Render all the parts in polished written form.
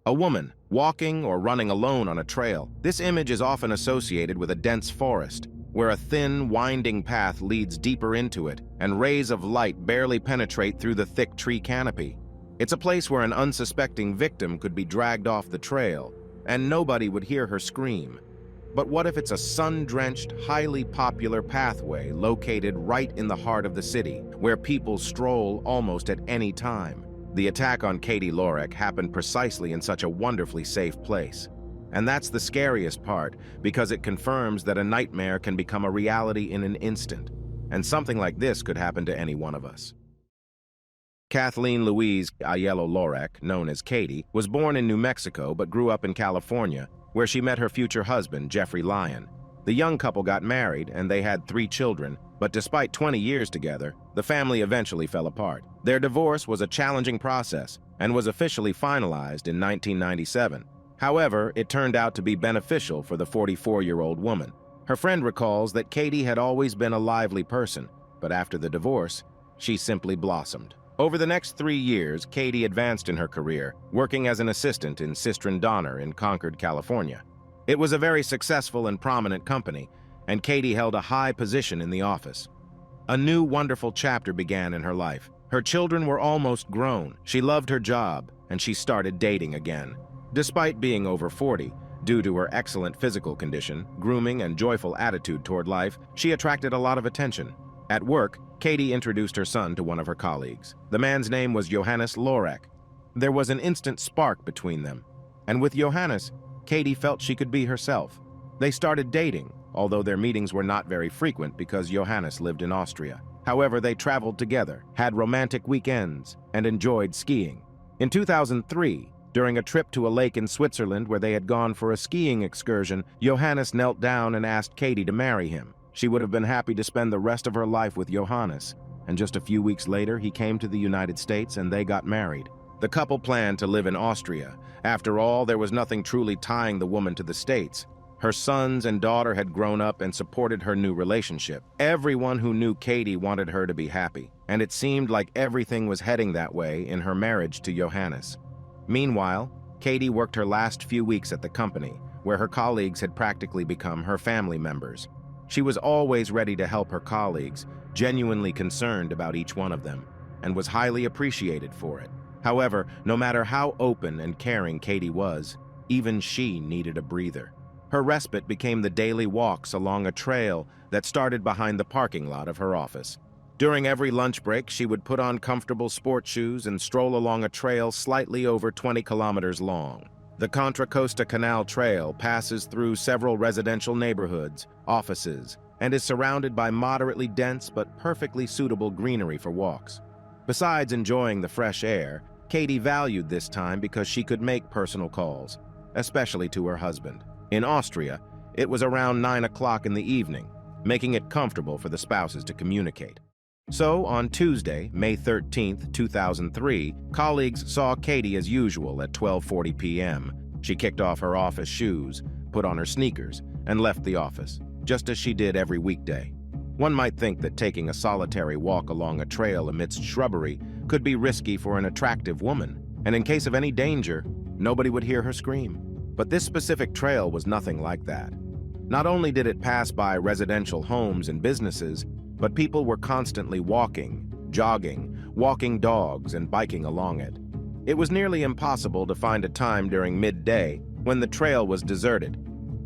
A woman, walking or running alone on a trail. This image is often associated with a dense forest, where a thin, winding path leads deeper into it, and rays of light barely penetrate through the thick tree canopy. It's a place where an unsuspecting victim could be dragged off the trail, and nobody would hear her scream. But what if it's a sun-drenched, highly popular pathway located right in the heart of the city, where people stroll almost at any time? The attack on Katie Lorek happened precisely in such a wonderfully safe place. And that's the scariest part, because it confirms that a nightmare can become a reality in an instant. And something like this could happen to any one of us. Kathleen Louise Ayello Lorek, known as Katie, was born in New Mexico but grew up in California, where she met her future husband, Jeffrey Lyon. The young couple got married and they had 3 children, but despite 20 years together, the family eventually fell apart. Their divorce was a challenging process and was officially finalized in 1997. However, it turned out to be beneficial for the 44-year-old woman. Her friend recalls that Katie had always been a lively person, but after the divorce, she simply blossomed. Over the next 3 years, Katie advanced in her career, working as an assistant in Sistren Donner in Concord, California. It was a very successful and prominent company, and Katie held a high position in the office. A new, wonderful chapter began in her life. Her children were almost grown, she loved her job, and she started dating again. Despite being over 40, due to her excellent physical condition, grooming, and joyful attitude toward life, she attracted a lot of attention. At work, Katie introduced her son to one of her colleagues. The man's name was Johannes Lorek. There was an instant spark between them, and with Johannes, Katie felt she could be herself. They started dating, although their meetings were not very frequent because Johannes lived in Austria. However, they traveled together, had romantic weekends, and enjoyed skiing. In 2003, during a trip to a lake in Switzerland where they had gone for a skiing excursion, Johannes knelt down and asked Katie to marry him. She would have been happy to spend the rest of her life with Johannes, and just a few weeks later, he came to the United States and they got married. The couple planned to live in Austria. After all, there was nothing truly tying the woman to the States. Her sons and daughter had grown up and supported her new relationship. Everyone who knew Katie wanted her to be happy, and it seemed like everything was heading that way in her marriage to Johannes. Meanwhile, Katie worked her last few weeks at the company, where her colleagues had practically become her family members. She was always ready to help her colleagues, genuinely concerned about each one of them, and was highly appreciated for it. However, no matter how open and caring Katie was, even she needed a breather. Her respite became the daily walks along a trail that started behind the parking lot of her office. During every lunch break, she would put on comfortable sport shoes and stroll along a trail slightly over 20 kilometers long. The Contra Costa Canal Trail passes through several residential neighborhoods, offices, and is surrounded by moderately dense but perfectly suitable greenery for walks. Besides enjoying the fresh air, Katie valued this time because she could make personal calls, especially to her husband. In Austria, it was around 9 o'clock in the evening, making it comfortable for the spouses to communicate. So, on Tuesday, May 13, 2003, colleagues saw Katie as usual at 12:40 p.m. She kicked off her office shoes, put on her sneakers, and left the office, just as she did every weekday. One might think that taking a solitary walk along a trail amidst shrubbery could be risky for an attractive woman, and in case of any danger, nobody would hear her scream. But this specific trail was nothing like that. Not only did it pass by residential homes and businesses, but people were constantly walking, jogging, walking dogs, and biking along it. It was nearly impossible to find a time during midday when the trail was deserted,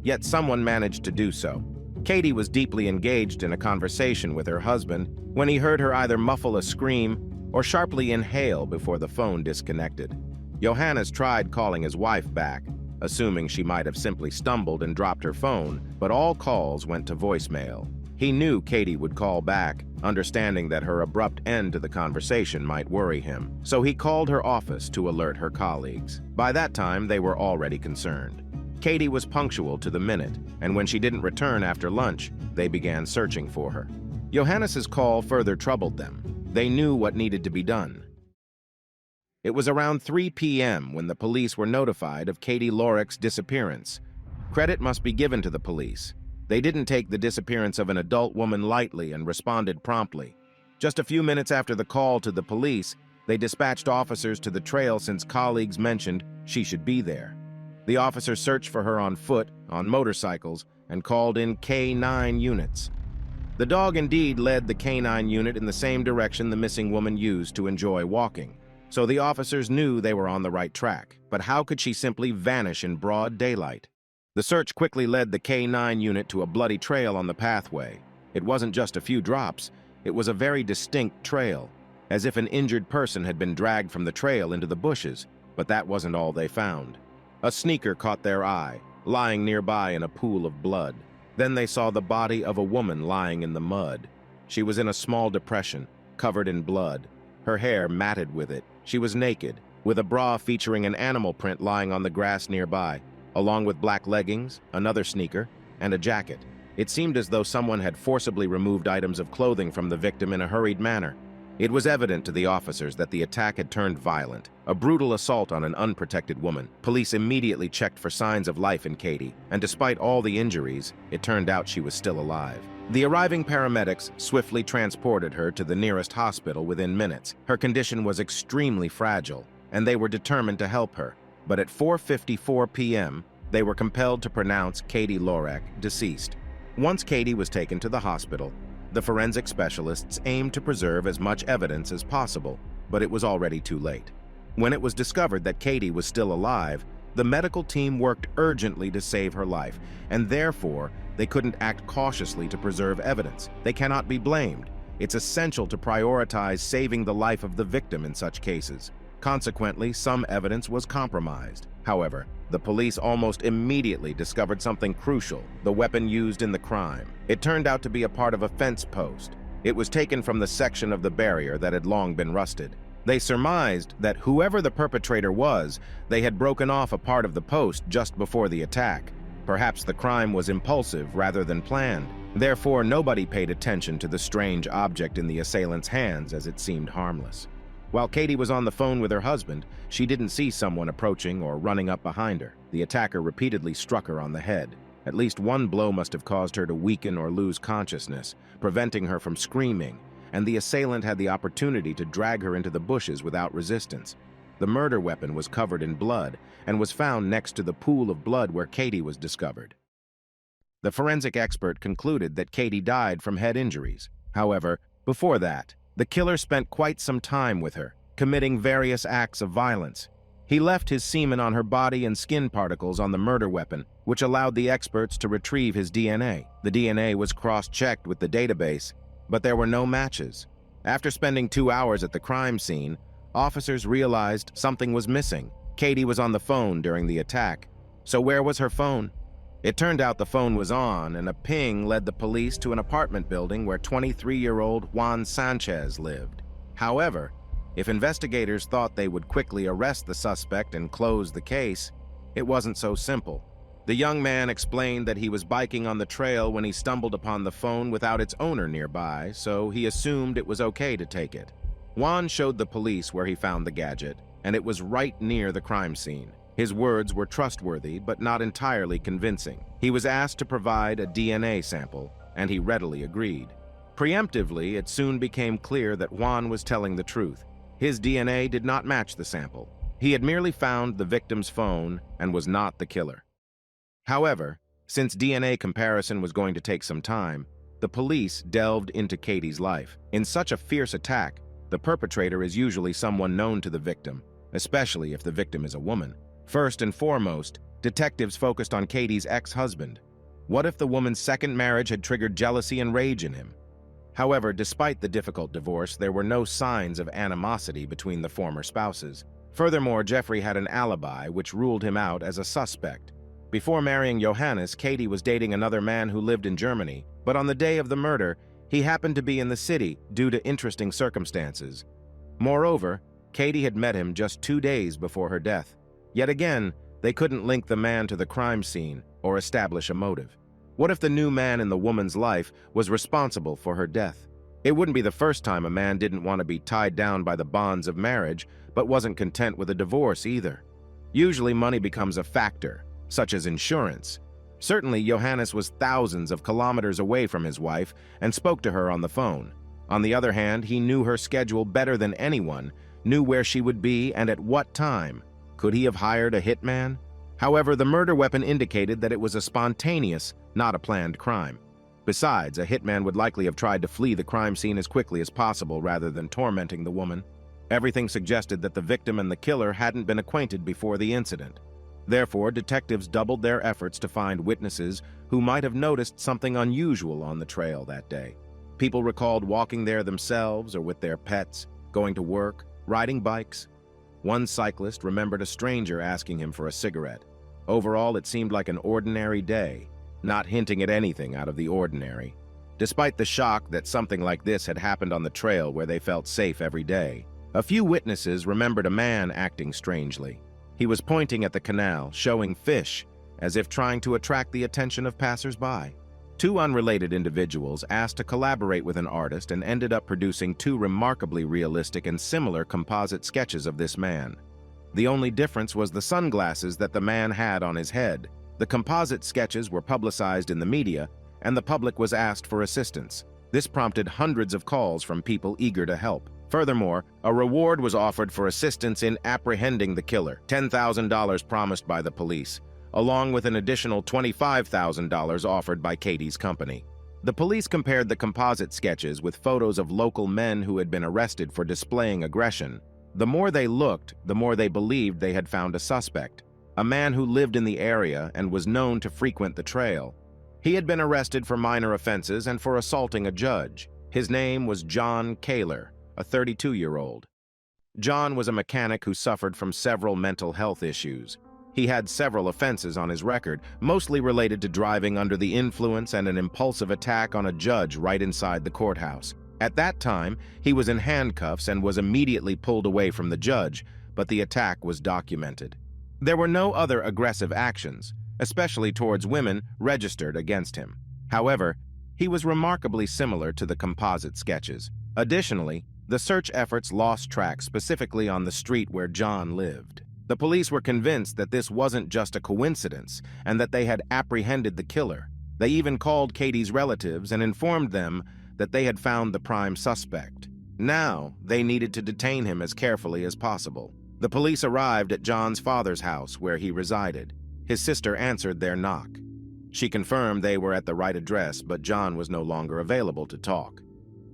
yet someone managed to do so. Katie was deeply engaged in a conversation with her husband when he heard her either muffle a scream or sharply inhale before the phone disconnected. Johannes tried calling his wife back, assuming she might have simply stumbled and dropped her phone, but all calls went to voicemail. He knew Katie would call back, understanding that her abrupt end to the conversation might worry him, so he called her office to alert her colleagues. By that time, they were already concerned. Katie was punctual to the minute, and when she didn't return after lunch, they began searching for her. Johannes's call further troubled them. They knew what needed to be done. It was around 3 p.m. when the police were notified of Katie Lorek's disappearance. Credit must be given to the police. They didn't take the disappearance of an adult woman lightly and responded promptly. Just a few minutes after the call to the police, They dispatched officers to the trail since colleagues mentioned she should be there. The officers searched for her on foot, on motorcycles, and called in K9 units. The dog indeed led the K9 unit in the same direction the missing woman used to enjoy walking. So the officers knew they were on the right track. But how could she simply vanish in broad daylight? The search quickly led the K9 unit to a bloody trail on the pathway. It wasn't just a few drops, it was a very distinct trail, as if an injured person had been dragged from the trail into the bushes, but that wasn't all they found. A sneaker caught their eye, lying nearby in a pool of blood. Then they saw the body of a woman lying in the mud. She was in a small depression, covered in blood, her hair matted with it. She was naked, with a bra featuring an animal print lying on the grass nearby, along with black leggings, another sneaker, and a jacket. It seemed as though someone had forcibly removed items of clothing from the victim in a hurried manner. It was evident to the officers that the attack had turned violent, a brutal assault on an unprotected woman. Police immediately checked for signs of life in Katie, and despite all the injuries, it turned out she was still alive. The arriving paramedics swiftly transported her to the nearest hospital within minutes. Her condition was extremely fragile, and they were determined to help her. But at 4:54 p.m., they were compelled to pronounce Katie Lorak deceased. Once Katie was taken to the hospital, the forensic specialists aimed to preserve as much evidence as possible, but it was already too late. When it was discovered that Katie was still alive, the medical team worked urgently to save her life, and therefore, they couldn't act cautiously to preserve evidence. They cannot be blamed. It's essential to prioritize saving the life of the victim in such cases. Consequently, some evidence was compromised. However, the police almost immediately discovered something crucial: the weapon used in the crime. It turned out to be a part of a fence post. It was taken from the section of the barrier that had long been rusted. They surmised that whoever the perpetrator was, they had broken off a part of the post just before the attack. Perhaps the crime was impulsive rather than planned. Therefore, nobody paid attention to the strange object in the assailant's hands, as it seemed harmless. While Katie was on the phone with her husband, she didn't see someone approaching or running up behind her. The attacker repeatedly struck her on the head. At least one blow must have caused her to weaken or lose consciousness, preventing her from screaming, and the assailant had the opportunity to drag her into the bushes without resistance. The murder weapon was covered in blood and was found next to the pool of blood where Katie was discovered. The forensic expert concluded that Katie died from head injuries. However, before that, the killer spent quite some time with her, committing various acts of violence. He left his semen on her body and skin particles on the murder weapon, which allowed the experts to retrieve his DNA. The DNA was cross-checked with the database, but there were no matches. After spending 2 hours at the crime scene, officers realized something was missing. Katie was on the phone during the attack. So where was her phone? It turned out the phone was on, and a ping led the police to an apartment building where 23-year-old Juan Sanchez lived. However, if investigators thought they would quickly arrest the suspect and close the case, it wasn't so simple. The young man explained that he was biking on the trail when he stumbled upon the phone without its owner nearby, so he assumed it was okay to take it. Juan showed the police where he found the gadget, and it was right near the crime scene. His words were trustworthy, but not entirely convincing. He was asked to provide a DNA sample, and he readily agreed. Preemptively, it soon became clear that Juan was telling the truth. His DNA did not match the sample. He had merely found the victim's phone and was not the killer. However, since DNA comparison was going to take some time, the police delved into Katie's life. In such a fierce attack, the perpetrator is usually someone known to the victim, especially if the victim is a woman. First and foremost, detectives focused on Katie's ex-husband. What if the woman's second marriage had triggered jealousy and rage in him? However, despite the difficult divorce, there were no signs of animosity between the former spouses. Furthermore, Jeffrey had an alibi, which ruled him out as a suspect. Before marrying Johannes, Katie was dating another man who lived in Germany, but on the day of the murder, he happened to be in the city due to interesting circumstances. Moreover, Katie had met him just 2 days before her death. Yet again, they couldn't link the man to the crime scene or establish a motive. What if the new man in the woman's life was responsible for her death? It wouldn't be the first time a man didn't want to be tied down by the bonds of marriage, but wasn't content with a divorce either. Usually money becomes a factor, such as insurance. Certainly, Johannes was thousands of kilometers away from his wife and spoke to her on the phone. On the other hand, he knew her schedule better than anyone, knew where she would be and at what time. Could he have hired a hitman? However, the murder weapon indicated that it was a spontaneous, not a planned crime. Besides, a hitman would likely have tried to flee the crime scene as quickly as possible rather than tormenting the woman. Everything suggested that the victim and the killer hadn't been acquainted before the incident. Therefore, detectives doubled their efforts to find witnesses who might have noticed something unusual on the trail that day. People recalled walking there themselves or with their pets, going to work, riding bikes. One cyclist remembered a stranger asking him for a cigarette. Overall, it seemed like an ordinary day, not hinting at anything out of the ordinary. Despite the shock that something like this had happened on the trail where they felt safe every day, a few witnesses remembered a man acting strangely. He was pointing at the canal, showing fish, as if trying to attract the attention of passers-by. Two unrelated individuals asked to collaborate with an artist and ended up producing two remarkably realistic and similar composite sketches of this man. The only difference was the sunglasses that the man had on his head. The composite sketches were publicized in the media, and the public was asked for assistance. This prompted hundreds of calls from people eager to help. Furthermore, a reward was offered for assistance in apprehending the killer, $10,000 promised by the police, along with an additional $25,000 offered by Katie's company. The police compared the composite sketches with photos of local men who had been arrested for displaying aggression. The more they looked, the more they believed they had found a suspect, a man who lived in the area and was known to frequent the trail. He had been arrested for minor offenses and for assaulting a judge. His name was John Kaler, a 32-year-old. John was a mechanic who suffered from several mental health issues. He had several offenses on his record, mostly related to driving under the influence and an impulsive attack on a judge right inside the courthouse. At that time, he was in handcuffs and was immediately pulled away from the judge, but the attack was documented. There were no other aggressive actions, especially towards women, registered against him. However, he was remarkably similar to the composite sketches. Additionally, the search efforts lost track specifically on the street where John lived. The police were convinced that this wasn't just a coincidence and that they had apprehended the killer. They even called Katie's relatives and informed them that they had found the prime suspect. Now, they needed to detain him as carefully as possible. The police arrived at John's father's house where he resided. His sister answered their knock. She confirmed they were at the right address, but John was no longer available to talk.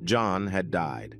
John had died.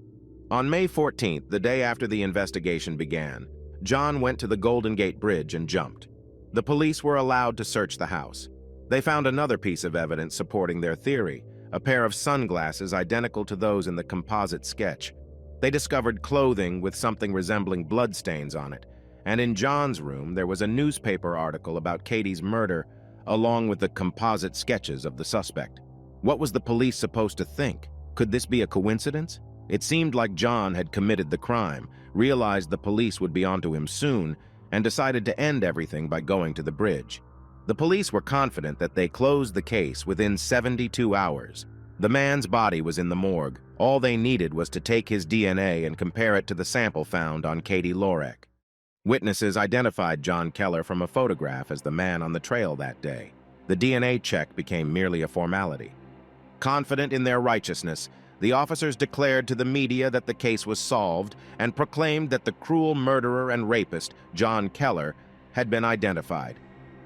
On May 14th, the day after the investigation began, John went to the Golden Gate Bridge and jumped. The police were allowed to search the house. They found another piece of evidence supporting their theory, a pair of sunglasses identical to those in the composite sketch. They discovered clothing with something resembling bloodstains on it, and in John's room there was a newspaper article about Katie's murder, along with the composite sketches of the suspect. What was the police supposed to think? Could this be a coincidence? It seemed like John had committed the crime, realized the police would be onto him soon, and decided to end everything by going to the bridge. The police were confident that they closed the case within 72 hours. The man's body was in the morgue. All they needed was to take his DNA and compare it to the sample found on Katie Lorek. Witnesses identified John Keller from a photograph as the man on the trail that day. The DNA check became merely a formality. Confident in their righteousness, the officers declared to the media that the case was solved and proclaimed that the cruel murderer and rapist, John Keller, had been identified.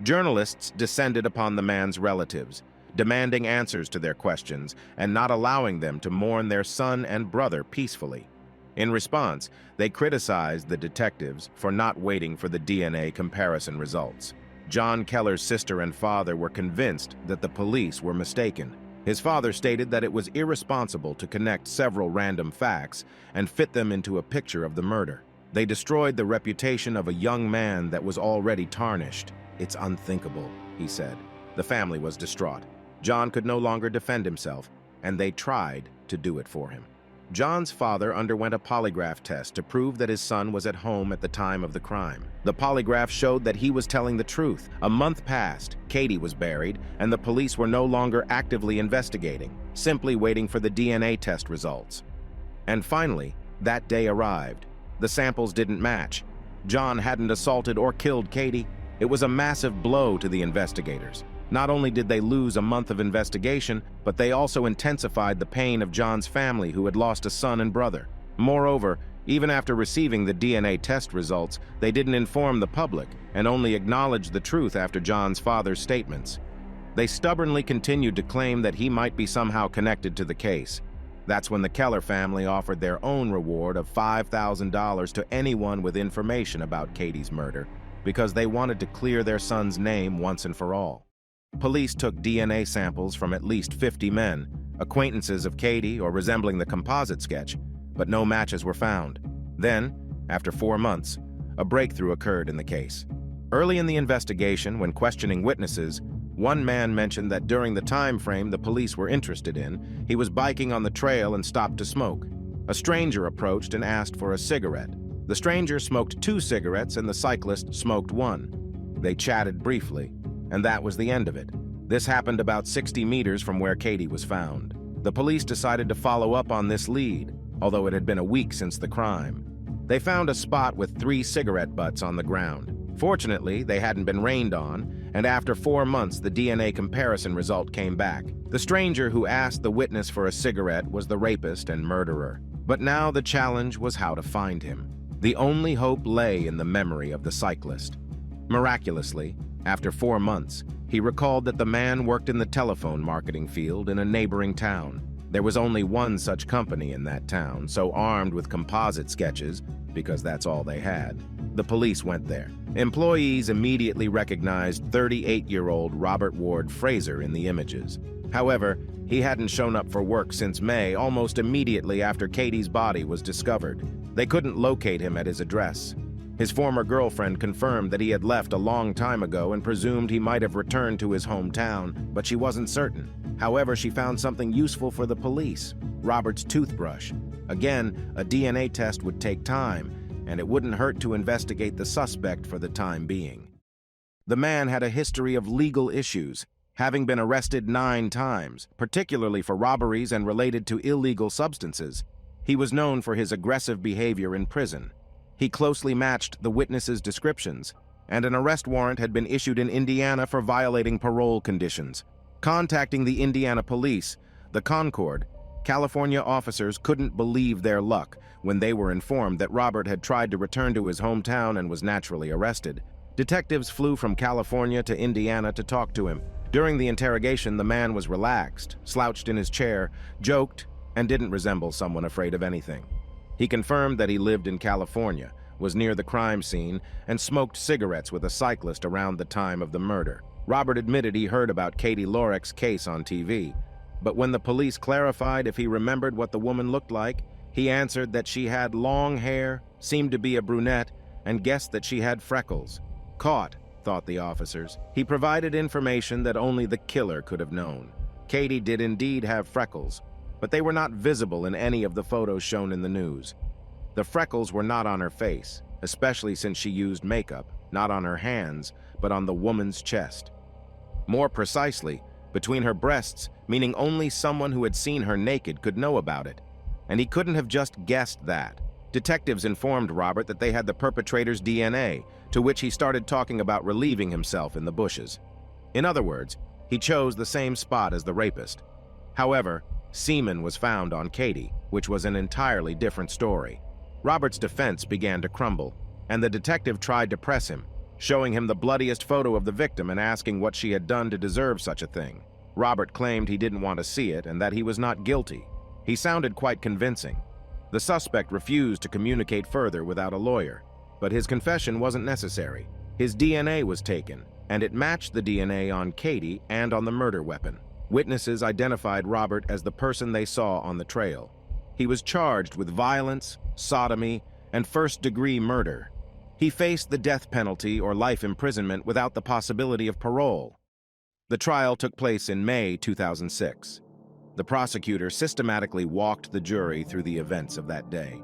Journalists descended upon the man's relatives, demanding answers to their questions and not allowing them to mourn their son and brother peacefully. In response, they criticized the detectives for not waiting for the DNA comparison results. John Keller's sister and father were convinced that the police were mistaken. His father stated that it was irresponsible to connect several random facts and fit them into a picture of the murder. They destroyed the reputation of a young man that was already tarnished. "It's unthinkable," he said. The family was distraught. John could no longer defend himself, and they tried to do it for him. John's father underwent a polygraph test to prove that his son was at home at the time of the crime. The polygraph showed that he was telling the truth. A month passed, Katie was buried, and the police were no longer actively investigating, simply waiting for the DNA test results. And finally, that day arrived. The samples didn't match. John hadn't assaulted or killed Katie. It was a massive blow to the investigators. Not only did they lose a month of investigation, but they also intensified the pain of John's family, who had lost a son and brother. Moreover, Even after receiving the DNA test results, they didn't inform the public and only acknowledged the truth after John's father's statements. They stubbornly continued to claim that he might be somehow connected to the case. That's when the Keller family offered their own reward of $5,000 to anyone with information about Katie's murder, because they wanted to clear their son's name once and for all. Police took DNA samples from at least 50 men, acquaintances of Katie or resembling the composite sketch, but no matches were found. Then, after 4 months, a breakthrough occurred in the case. Early in the investigation, when questioning witnesses, one man mentioned that during the time frame the police were interested in, he was biking on the trail and stopped to smoke. A stranger approached and asked for a cigarette. The stranger smoked 2 cigarettes and the cyclist smoked 1. They chatted briefly, and that was the end of it. This happened about 60 meters from where Katie was found. The police decided to follow up on this lead, although it had been a week since the crime. They found a spot with 3 cigarette butts on the ground. Fortunately, they hadn't been rained on, and after 4 months, the DNA comparison result came back. The stranger who asked the witness for a cigarette was the rapist and murderer. But now the challenge was how to find him. The only hope lay in the memory of the cyclist. Miraculously, after 4 months, he recalled that the man worked in the telephone marketing field in a neighboring town. There was only one such company in that town, so armed with composite sketches, because that's all they had, the police went there. Employees immediately recognized 38-year-old Robert Ward Fraser in the images. However, he hadn't shown up for work since May, almost immediately after Katie's body was discovered. They couldn't locate him at his address. His former girlfriend confirmed that he had left a long time ago and presumed he might have returned to his hometown, but she wasn't certain. However, she found something useful for the police: Robert's toothbrush. Again, a DNA test would take time, and it wouldn't hurt to investigate the suspect for the time being. The man had a history of legal issues, having been arrested 9 times, particularly for robberies and related to illegal substances. He was known for his aggressive behavior in prison. He closely matched the witnesses' descriptions, and an arrest warrant had been issued in Indiana for violating parole conditions. Contacting the Indiana police, the Concord, California officers couldn't believe their luck when they were informed that Robert had tried to return to his hometown and was naturally arrested. Detectives flew from California to Indiana to talk to him. During the interrogation, the man was relaxed, slouched in his chair, joked, and didn't resemble someone afraid of anything. He confirmed that he lived in California, was near the crime scene, and smoked cigarettes with a cyclist around the time of the murder. Robert admitted he heard about Katie Lorek's case on TV, but when the police clarified if he remembered what the woman looked like, he answered that she had long hair, seemed to be a brunette, and guessed that she had freckles. Caught, thought the officers. He provided information that only the killer could have known. Katie did indeed have freckles, but they were not visible in any of the photos shown in the news. The freckles were not on her face, especially since she used makeup, not on her hands, but on the woman's chest. More precisely, between her breasts, meaning only someone who had seen her naked could know about it. And he couldn't have just guessed that. Detectives informed Robert that they had the perpetrator's DNA, to which he started talking about relieving himself in the bushes. In other words, he chose the same spot as the rapist. However, semen was found on Katie, which was an entirely different story. Robert's defense began to crumble, and the detective tried to press him, showing him the bloodiest photo of the victim and asking what she had done to deserve such a thing. Robert claimed he didn't want to see it and that he was not guilty. He sounded quite convincing. The suspect refused to communicate further without a lawyer, but his confession wasn't necessary. His DNA was taken, and it matched the DNA on Katie and on the murder weapon. Witnesses identified Robert as the person they saw on the trail. He was charged with violence, sodomy, and first-degree murder. He faced the death penalty or life imprisonment without the possibility of parole. The trial took place in May 2006. The prosecutor systematically walked the jury through the events of that day.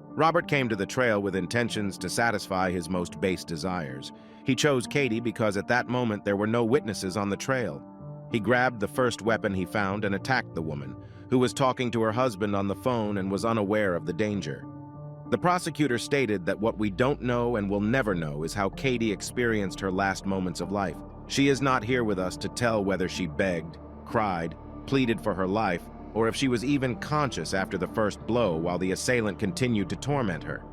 Robert came to the trail with intentions to satisfy his most base desires. He chose Katie because at that moment there were no witnesses on the trail. He grabbed the first weapon he found and attacked the woman, who was talking to her husband on the phone and was unaware of the danger. The prosecutor stated that what we don't know and will never know is how Katie experienced her last moments of life. She is not here with us to tell whether she begged, cried, pleaded for her life, or if she was even conscious after the first blow while the assailant continued to torment her.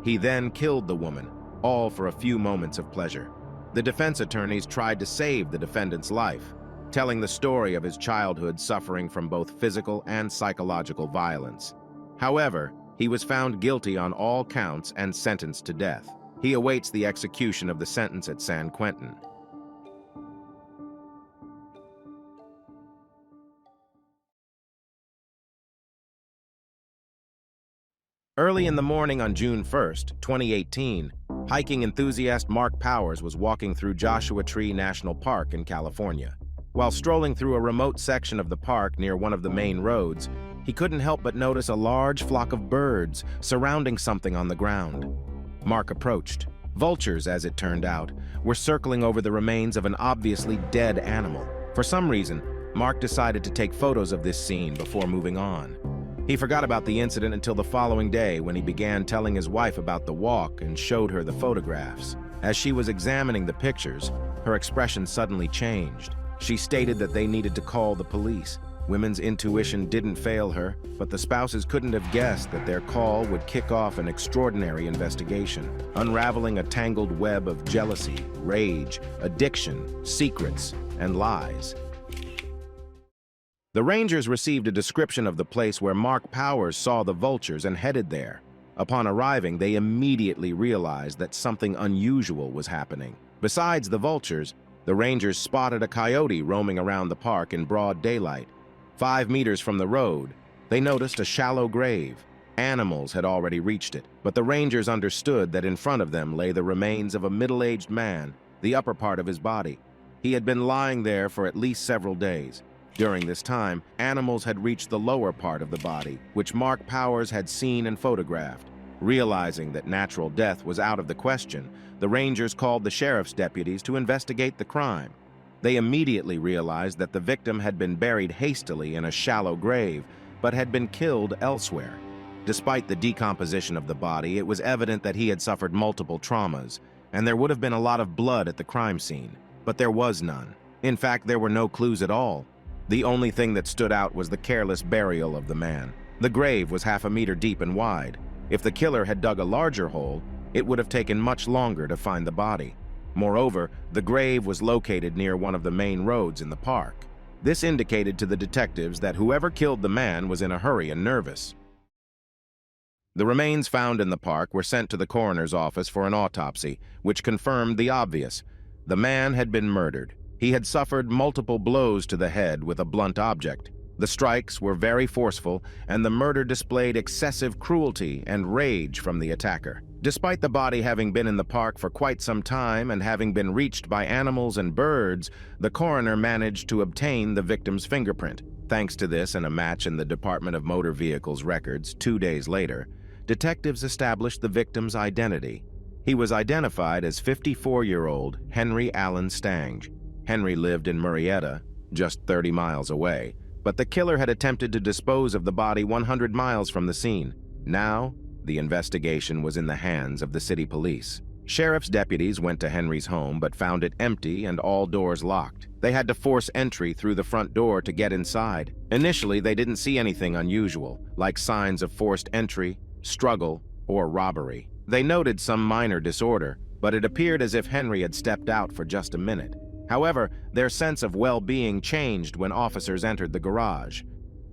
He then killed the woman, all for a few moments of pleasure. The defense attorneys tried to save the defendant's life, telling the story of his childhood suffering from both physical and psychological violence. However, he was found guilty on all counts and sentenced to death. He awaits the execution of the sentence at San Quentin. Early in the morning on June 1st, 2018, hiking enthusiast Mark Powers was walking through Joshua Tree National Park in California. While strolling through a remote section of the park near one of the main roads, he couldn't help but notice a large flock of birds surrounding something on the ground. Mark approached. Vultures, as it turned out, were circling over the remains of an obviously dead animal. For some reason, Mark decided to take photos of this scene before moving on. He forgot about the incident until the following day when he began telling his wife about the walk and showed her the photographs. As she was examining the pictures, her expression suddenly changed. She stated that they needed to call the police. Women's intuition didn't fail her, but the spouses couldn't have guessed that their call would kick off an extraordinary investigation, unraveling a tangled web of jealousy, rage, addiction, secrets, and lies. The Rangers received a description of the place where Mark Powers saw the vultures and headed there. Upon arriving, they immediately realized that something unusual was happening. Besides the vultures, the Rangers spotted a coyote roaming around the park in broad daylight. 5 meters from the road, they noticed a shallow grave. Animals had already reached it, but the Rangers understood that in front of them lay the remains of a middle-aged man, the upper part of his body. He had been lying there for at least several days. During this time, animals had reached the lower part of the body, which Mark Powers had seen and photographed. Realizing that natural death was out of the question, the Rangers called the sheriff's deputies to investigate the crime. They immediately realized that the victim had been buried hastily in a shallow grave, but had been killed elsewhere. Despite the decomposition of the body, it was evident that he had suffered multiple traumas, and there would have been a lot of blood at the crime scene. But there was none. In fact, there were no clues at all. The only thing that stood out was the careless burial of the man. The grave was 1/2 meter deep and wide. If the killer had dug a larger hole, it would have taken much longer to find the body. Moreover, the grave was located near one of the main roads in the park. This indicated to the detectives that whoever killed the man was in a hurry and nervous. The remains found in the park were sent to the coroner's office for an autopsy, which confirmed the obvious. The man had been murdered. He had suffered multiple blows to the head with a blunt object. The strikes were very forceful, and the murder displayed excessive cruelty and rage from the attacker. Despite the body having been in the park for quite some time and having been reached by animals and birds, the coroner managed to obtain the victim's fingerprint. Thanks to this and a match in the Department of Motor Vehicles records 2 days later, detectives established the victim's identity. He was identified as 54-year-old Henry Allen Stange. Henry lived in Murrieta, just 30 miles away, but the killer had attempted to dispose of the body 100 miles from the scene. Now, the investigation was in the hands of the city police. Sheriff's deputies went to Henry's home but found it empty and all doors locked. They had to force entry through the front door to get inside. Initially, they didn't see anything unusual, like signs of forced entry, struggle, or robbery. They noted some minor disorder, but it appeared as if Henry had stepped out for just a minute. However, their sense of well-being changed when officers entered the garage.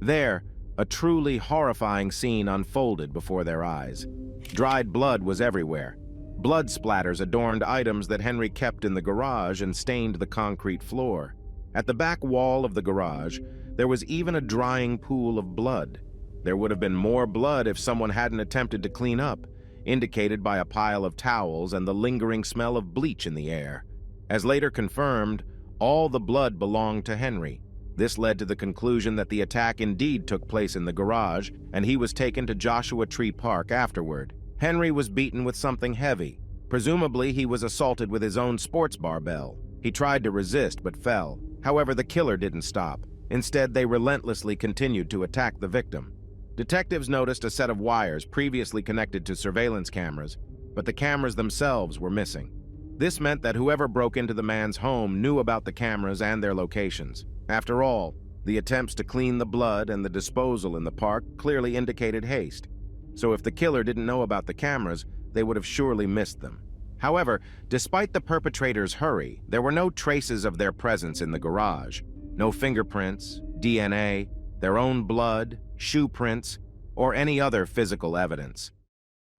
There, a truly horrifying scene unfolded before their eyes. Dried blood was everywhere. Blood splatters adorned items that Henry kept in the garage and stained the concrete floor. At the back wall of the garage, there was even a drying pool of blood. There would have been more blood if someone hadn't attempted to clean up, indicated by a pile of towels and the lingering smell of bleach in the air. As later confirmed, all the blood belonged to Henry. This led to the conclusion that the attack indeed took place in the garage, and he was taken to Joshua Tree Park afterward. Henry was beaten with something heavy. Presumably, he was assaulted with his own sports barbell. He tried to resist but fell. However, the killer didn't stop. Instead, they relentlessly continued to attack the victim. Detectives noticed a set of wires previously connected to surveillance cameras, but the cameras themselves were missing. This meant that whoever broke into the man's home knew about the cameras and their locations. After all, The attempts to clean the blood and the disposal in the park clearly indicated haste, so if the killer didn't know about the cameras, they would have surely missed them. However, despite the perpetrator's hurry, there were no traces of their presence in the garage. No fingerprints, DNA, their own blood, shoe prints, or any other physical evidence.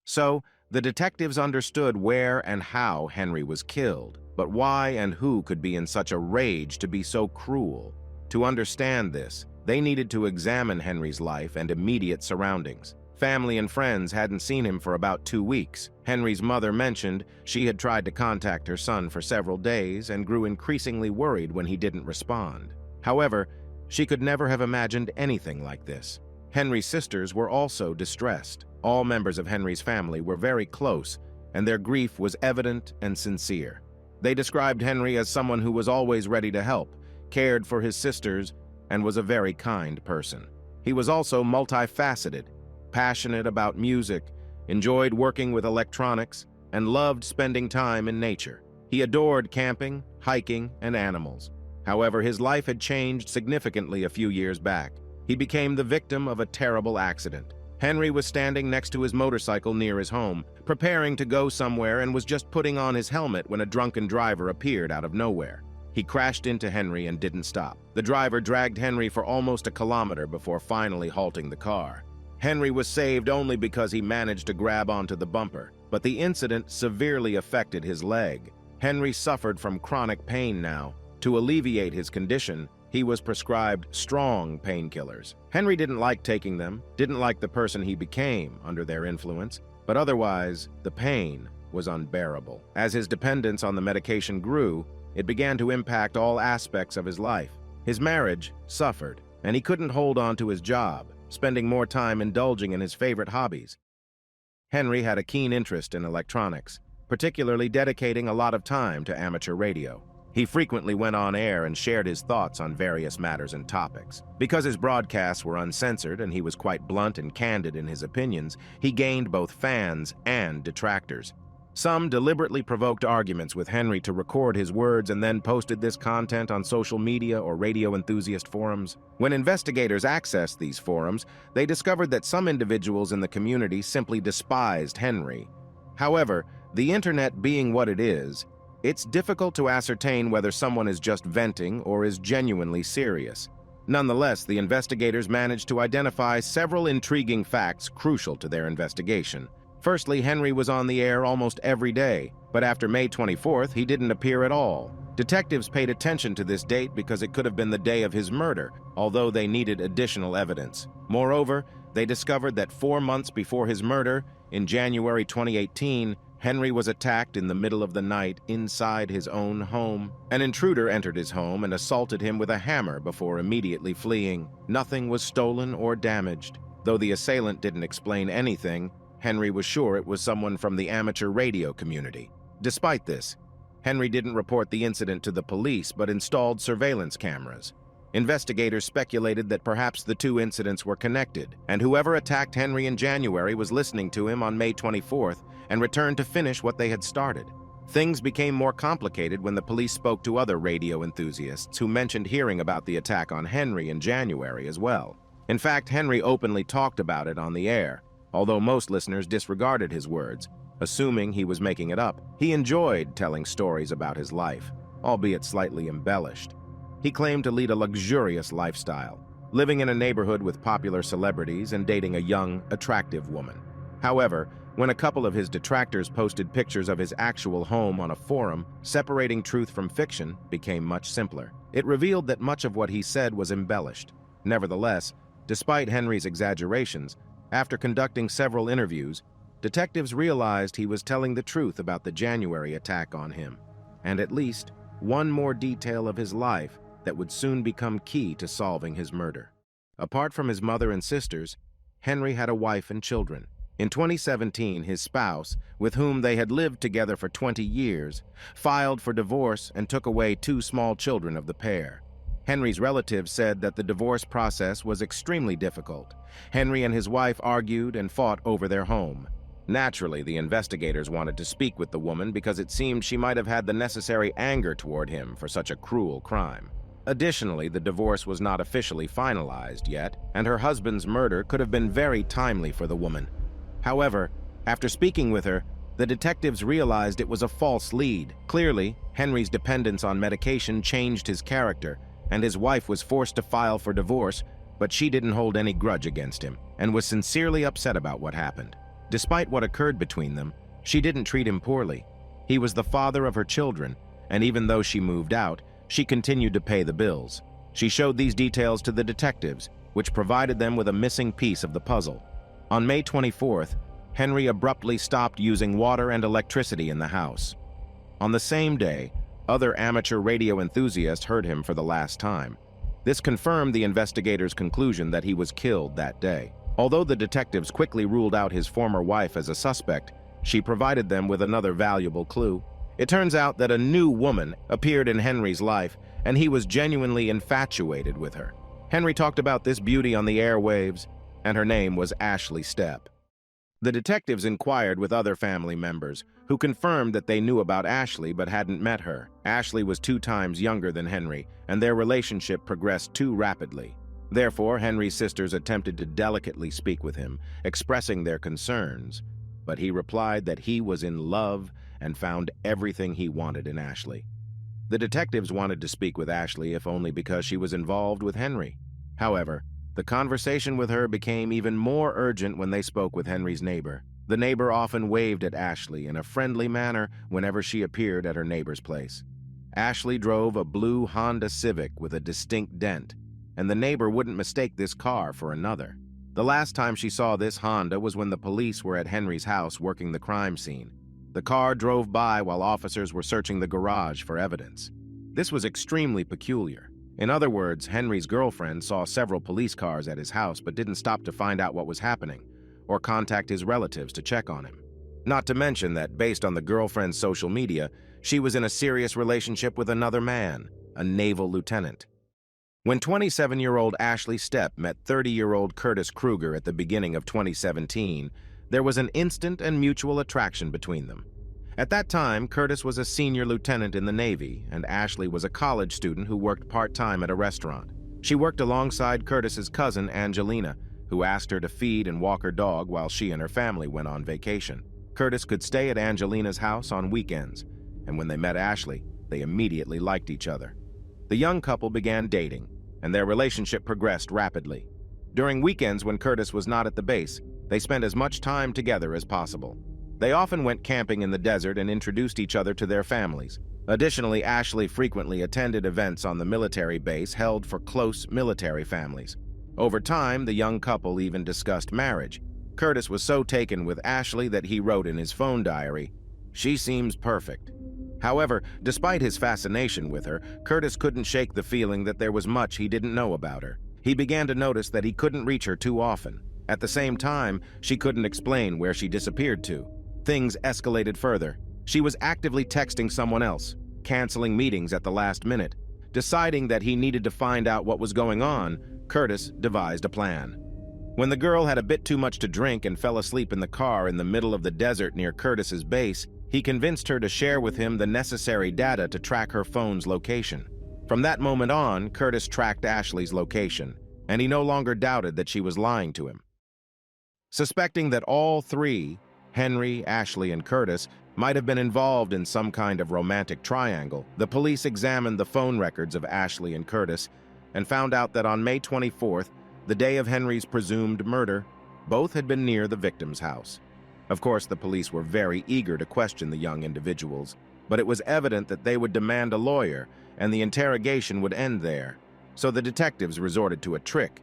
So, the detectives understood where and how Henry was killed, but why and who could be in such a rage to be so cruel? To understand this, they needed to examine Henry's life and immediate surroundings. Family and friends hadn't seen him for about 2 weeks. Henry's mother mentioned she had tried to contact her son for several days and grew increasingly worried when he didn't respond. However, she could never have imagined anything like this. Henry's sisters were also distressed. All members of Henry's family were very close, and their grief was evident and sincere. They described Henry as someone who was always ready to help, cared for his sisters, and was a very kind person. He was also multifaceted, passionate about music, enjoyed working with electronics, and loved spending time in nature. He adored camping, hiking, and animals. However, his life had changed significantly a few years back. He became the victim of a terrible accident. Henry was standing next to his motorcycle near his home, preparing to go somewhere, and was just putting on his helmet when a drunken driver appeared out of nowhere. He crashed into Henry and didn't stop. The driver dragged Henry for almost a kilometer before finally halting the car. Henry was saved only because he managed to grab onto the bumper, but the incident severely affected his leg. Henry suffered from chronic pain now. To alleviate his condition, he was prescribed strong painkillers. Henry didn't like taking them, didn't like the person he became under their influence, but otherwise, the pain was unbearable. As his dependence on the medication grew, it began to impact all aspects of his life. His marriage suffered, and he couldn't hold on to his job, spending more time indulging in his favorite hobbies. Henry had a keen interest in electronics, particularly dedicating a lot of time to amateur radio. He frequently went on air and shared his thoughts on various matters and topics. Because his broadcasts were uncensored and he was quite blunt and candid in his opinions, he gained both fans and detractors. Some deliberately provoked arguments with Henry to record his words and then posted this content on social media or radio enthusiast forums. When investigators accessed these forums, they discovered that some individuals in the community simply despised Henry. However, the internet being what it is, it's difficult to ascertain whether someone is just venting or is genuinely serious. Nonetheless, the investigators managed to identify several intriguing facts crucial to their investigation. Firstly, Henry was on the air almost every day, but after May 24th, he didn't appear at all. Detectives paid attention to this date because it could have been the day of his murder, although they needed additional evidence. Moreover, they discovered that 4 months before his murder, in January 2018, Henry was attacked in the middle of the night inside his own home. An intruder entered his home and assaulted him with a hammer before immediately fleeing. Nothing was stolen or damaged. Though the assailant didn't explain anything, Henry was sure it was someone from the amateur radio community. Despite this, Henry didn't report the incident to the police but installed surveillance cameras. Investigators speculated that perhaps the two incidents were connected, and whoever attacked Henry in January was listening to him on May 24th and returned to finish what they had started. Things became more complicated when the police spoke to other radio enthusiasts who mentioned hearing about the attack on Henry in January as well. In fact, Henry openly talked about it on the air, although most listeners disregarded his words, assuming he was making it up. He enjoyed telling stories about his life, albeit slightly embellished. He claimed to lead a luxurious lifestyle, living in a neighborhood with popular celebrities and dating a young, attractive woman. However, when a couple of his detractors posted pictures of his actual home on a forum, separating truth from fiction became much simpler. It revealed that much of what he said was embellished. Nevertheless, despite Henry's exaggerations, after conducting several interviews, detectives realized he was telling the truth about the January attack on him, and at least one more detail of his life that would soon become key to solving his murder. Apart from his mother and sisters, Henry had a wife and children. In 2017, his spouse, with whom they had lived together for 20 years, filed for divorce and took away 2 small children of the pair. Henry's relatives said that the divorce process was extremely difficult. Henry and his wife argued and fought over their home. Naturally, the investigators wanted to speak with the woman because it seemed she might have had the necessary anger toward him for such a cruel crime. Additionally, the divorce was not officially finalized yet, and her husband's murder could have been very timely for the woman. However, after speaking with her, the detectives realized it was a false lead. Clearly, Henry's dependence on medication changed his character, and his wife was forced to file for divorce, but she didn't hold any grudge against him and was sincerely upset about what happened. Despite what occurred between them, she didn't treat him poorly. He was the father of her children, and even though she moved out, she continued to pay the bills. She showed these details to the detectives, which provided them with a missing piece of the puzzle. On May 24th, Henry abruptly stopped using water and electricity in the house. On the same day, other amateur radio enthusiasts heard him for the last time. This confirmed the investigators' conclusion that he was killed that day. Although the detectives quickly ruled out his former wife as a suspect, she provided them with another valuable clue. It turns out that a new woman appeared in Henry's life, and he was genuinely infatuated with her. Henry talked about this beauty on the airwaves, and her name was Ashley Stepp. The detectives inquired with other family members, who confirmed that they knew about Ashley but hadn't met her. Ashley was 2 times younger than Henry, and their relationship progressed too rapidly. Therefore, Henry's sisters attempted to delicately speak with him, expressing their concerns, but he replied that he was in love and found everything he wanted in Ashley. The detectives wanted to speak with Ashley if only because she was involved with Henry. However, the conversation with her became even more urgent when they spoke with Henry's neighbor. The neighbor often waved at Ashley in a friendly manner whenever she appeared at her neighbor's place. Ashley drove a blue Honda Civic with a distinct dent, and the neighbor wouldn't mistake this car for another. The last time she saw this Honda was when the police were at Henry's house working the crime scene. The car drove by while officers were searching the garage for evidence. This was extremely peculiar. In other words, Henry's girlfriend saw several police cars at his house but didn't stop to find out what was happening or contact his relatives to check on him. Not to mention that, based on the girlfriend's social media, she was in a serious relationship with another man, a naval lieutenant. When 27-year-old Ashley Stepp met 30-year-old Curtis Kruger at the beginning of 2017, there was an instant and mutual attraction between them. At that time, Curtis was a senior lieutenant in the Navy, and Ashley was a college student who worked part-time at a restaurant. She worked alongside Curtis's cousin, Angelina, who asked her to feed and walk her dog while she and her family went on vacation. Curtis could stay at Angelina's house on weekends, and when they met Ashley, they immediately liked each other. The young couple began dating, and their relationship progressed rapidly. During weekends when Curtis was not at the base, they spent as much time together as possible. They often went camping in the desert and introduced each other to their families. Additionally, Ashley frequently attended events on the military base held for close military families. Over time, the young couple even discussed marriage. Curtis was so taken with Ashley that he wrote in his phone diary, "She seems perfect." However, despite his fascination with her, Curtis couldn't shake the feeling that there was much he didn't know about her. He began to notice that he couldn't reach her too often. At the same time, she couldn't explain where she disappeared to. Things escalated further. She was actively texting someone else, canceling meetings at the last minute. Deciding that he needed to find out what was going on, Curtis devised a plan. When the girl had a bit too much to drink and fell asleep in the car in the middle of the desert near Curtis's base, he convinced her to share with him the necessary data to track her phone's location. From that moment on, Curtis tracked Ashley's location, and he no longer doubted that she was lying to him. Suspecting that all three, Henry, Ashley, and Curtis, might have been involved in some kind of romantic triangle, the police examined the phone records of Ashley and Curtis and found out that on May 24th, the day of Henry's presumed murder, both had been near the victim's house. Of course, the police were very eager to question the young individuals, but it was evident that they would demand a lawyer and the interrogation would end there, so the detectives resorted to a trick.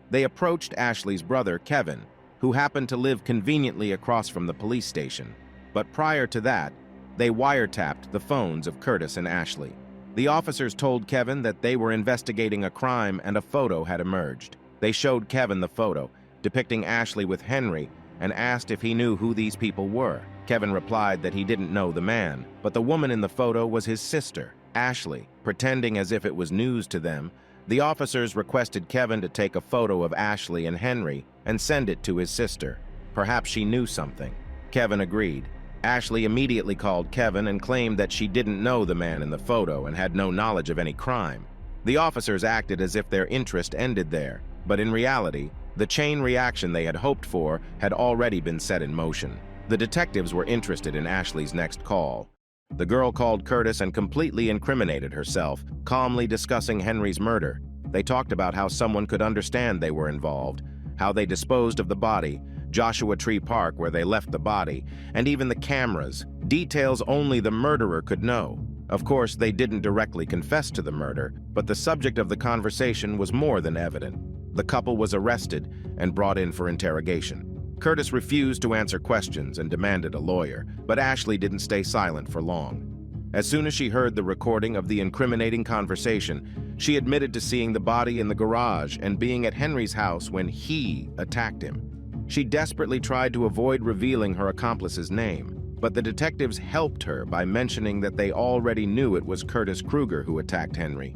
They approached Ashley's brother, Kevin, who happened to live conveniently across from the police station. But prior to that, they wiretapped the phones of Curtis and Ashley. The officers told Kevin that they were investigating a crime and a photo had emerged. They showed Kevin the photo, depicting Ashley with Henry, and asked if he knew who these people were. Kevin replied that he didn't know the man, but the woman in the photo was his sister, Ashley. Pretending as if it was news to them, the officers requested Kevin to take a photo of Ashley and Henry and send it to his sister. Perhaps she knew something. Kevin agreed. Ashley immediately called Kevin and claimed that she didn't know the man in the photo and had no knowledge of any crime. The officers acted as if their interest ended there, but in reality, the chain reaction they had hoped for had already been set in motion. The detectives were interested in Ashley's next call. The girl called Curtis and completely incriminated herself, calmly discussing Henry's murder. They talked about how someone could understand they were involved, how they disposed of the body, Joshua Tree Park where they left the body, and even the cameras, details only the murderer could know. Of course, they didn't directly confess to the murder, but the subject of the conversation was more than evident. The couple was arrested and brought in for interrogation. Curtis refused to answer questions and demanded a lawyer, but Ashley didn't stay silent for long. As soon as she heard the recording of the incriminating conversation, she admitted to seeing the body in the garage and being at Henry's house when he attacked him. She desperately tried to avoid revealing her accomplice's name, but the detectives helped her by mentioning that they already knew it was Curtis Kruger who attacked Henry.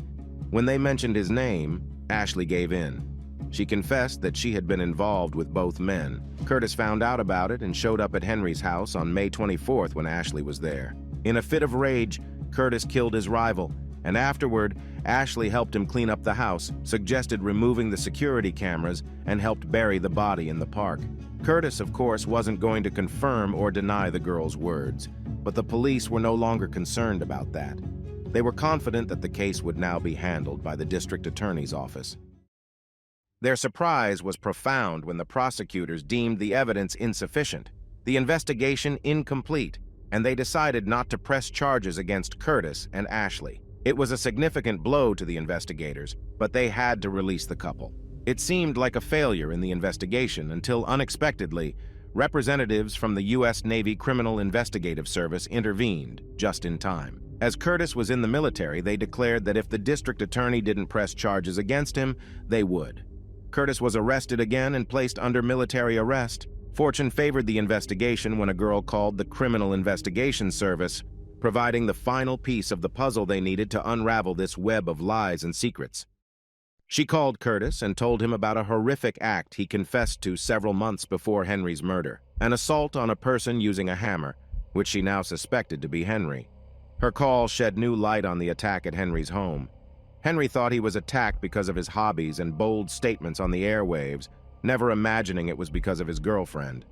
When they mentioned his name, Ashley gave in. She confessed that she had been involved with both men. Curtis found out about it and showed up at Henry's house on May 24th when Ashley was there. In a fit of rage, Curtis killed his rival, and afterward, Ashley helped him clean up the house, suggested removing the security cameras, and helped bury the body in the park. Curtis, of course, wasn't going to confirm or deny the girl's words, but the police were no longer concerned about that. They were confident that the case would now be handled by the district attorney's office. Their surprise was profound when the prosecutors deemed the evidence insufficient, the investigation incomplete, and they decided not to press charges against Curtis and Ashley. It was a significant blow to the investigators, but they had to release the couple. It seemed like a failure in the investigation until, unexpectedly, representatives from the U.S. Navy Criminal Investigative Service intervened just in time. As Curtis was in the military, they declared that if the district attorney didn't press charges against him, they would. Curtis was arrested again and placed under military arrest. Fortune favored the investigation when a girl called the Criminal Investigation Service, providing the final piece of the puzzle they needed to unravel this web of lies and secrets. She called Curtis and told him about a horrific act he confessed to several months before Henry's murder, an assault on a person using a hammer, which she now suspected to be Henry. Her call shed new light on the attack at Henry's home. Henry thought he was attacked because of his hobbies and bold statements on the airwaves, never imagining it was because of his girlfriend.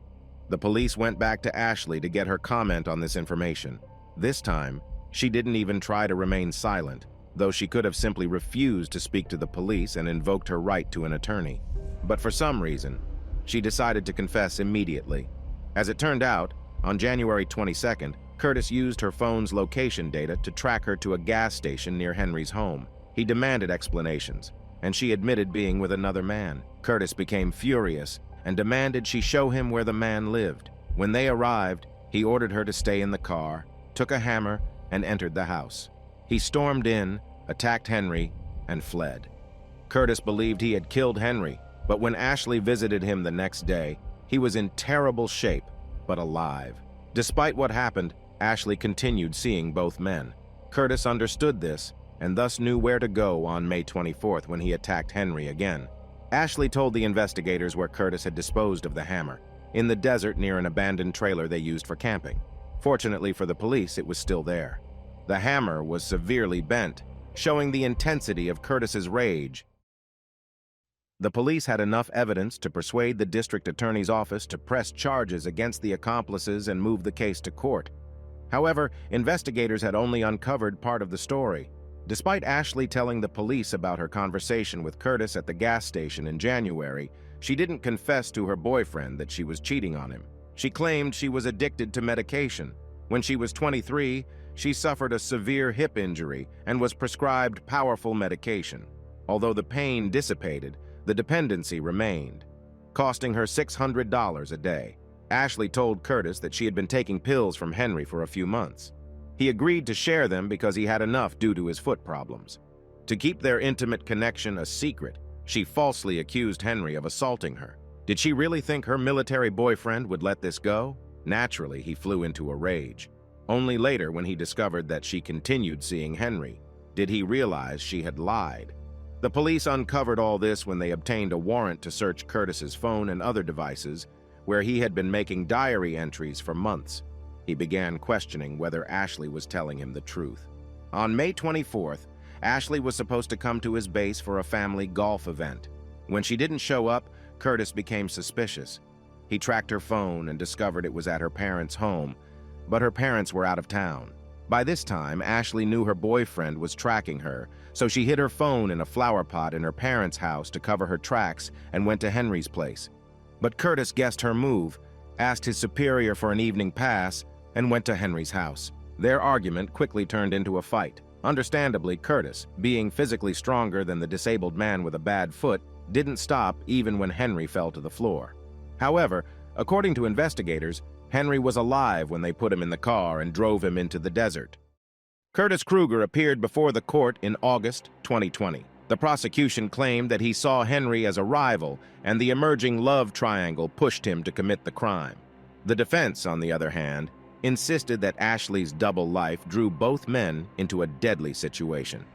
The police went back to Ashley to get her comment on this information. This time, she didn't even try to remain silent, though she could have simply refused to speak to the police and invoked her right to an attorney. But for some reason, she decided to confess immediately. As it turned out, on January 22nd, Curtis used her phone's location data to track her to a gas station near Henry's home. He demanded explanations, and she admitted being with another man. Curtis became furious and demanded she show him where the man lived. When they arrived, he ordered her to stay in the car, took a hammer, and entered the house. He stormed in, attacked Henry, and fled. Curtis believed he had killed Henry, but when Ashley visited him the next day, he was in terrible shape, but alive. Despite what happened, Ashley continued seeing both men. Curtis understood this and thus knew where to go on May 24th when he attacked Henry again. Ashley told the investigators where Curtis had disposed of the hammer, in the desert near an abandoned trailer they used for camping. Fortunately for the police, it was still there. The hammer was severely bent, showing the intensity of Curtis's rage. The police had enough evidence to persuade the district attorney's office to press charges against the accomplices and move the case to court. However, investigators had only uncovered part of the story. Despite Ashley telling the police about her conversation with Curtis at the gas station in January, she didn't confess to her boyfriend that she was cheating on him. She claimed she was addicted to medication. When she was 23, she suffered a severe hip injury and was prescribed powerful medication. Although the pain dissipated, the dependency remained, costing her $600 a day. Ashley told Curtis that she had been taking pills from Henry for a few months. He agreed to share them because he had enough due to his foot problems. To keep their intimate connection a secret, she falsely accused Henry of assaulting her. Did she really think her military boyfriend would let this go? Naturally, he flew into a rage. Only later, when he discovered that she continued seeing Henry, did he realize she had lied. The police uncovered all this when they obtained a warrant to search Curtis's phone and other devices, where he had been making diary entries for months. He began questioning whether Ashley was telling him the truth. On May 24th, Ashley was supposed to come to his base for a family golf event. When she didn't show up, Curtis became suspicious. He tracked her phone and discovered it was at her parents' home, but her parents were out of town. By this time, Ashley knew her boyfriend was tracking her, so she hid her phone in a flower pot in her parents' house to cover her tracks and went to Henry's place. But Curtis guessed her move, asked his superior for an evening pass, and went to Henry's house. Their argument quickly turned into a fight. Understandably, Curtis, being physically stronger than the disabled man with a bad foot, didn't stop even when Henry fell to the floor. However, according to investigators, Henry was alive when they put him in the car and drove him into the desert. Curtis Kruger appeared before the court in August 2020. The prosecution claimed that he saw Henry as a rival, and the emerging love triangle pushed him to commit the crime. The defense, on the other hand, insisted that Ashley's double life drew both men into a deadly situation.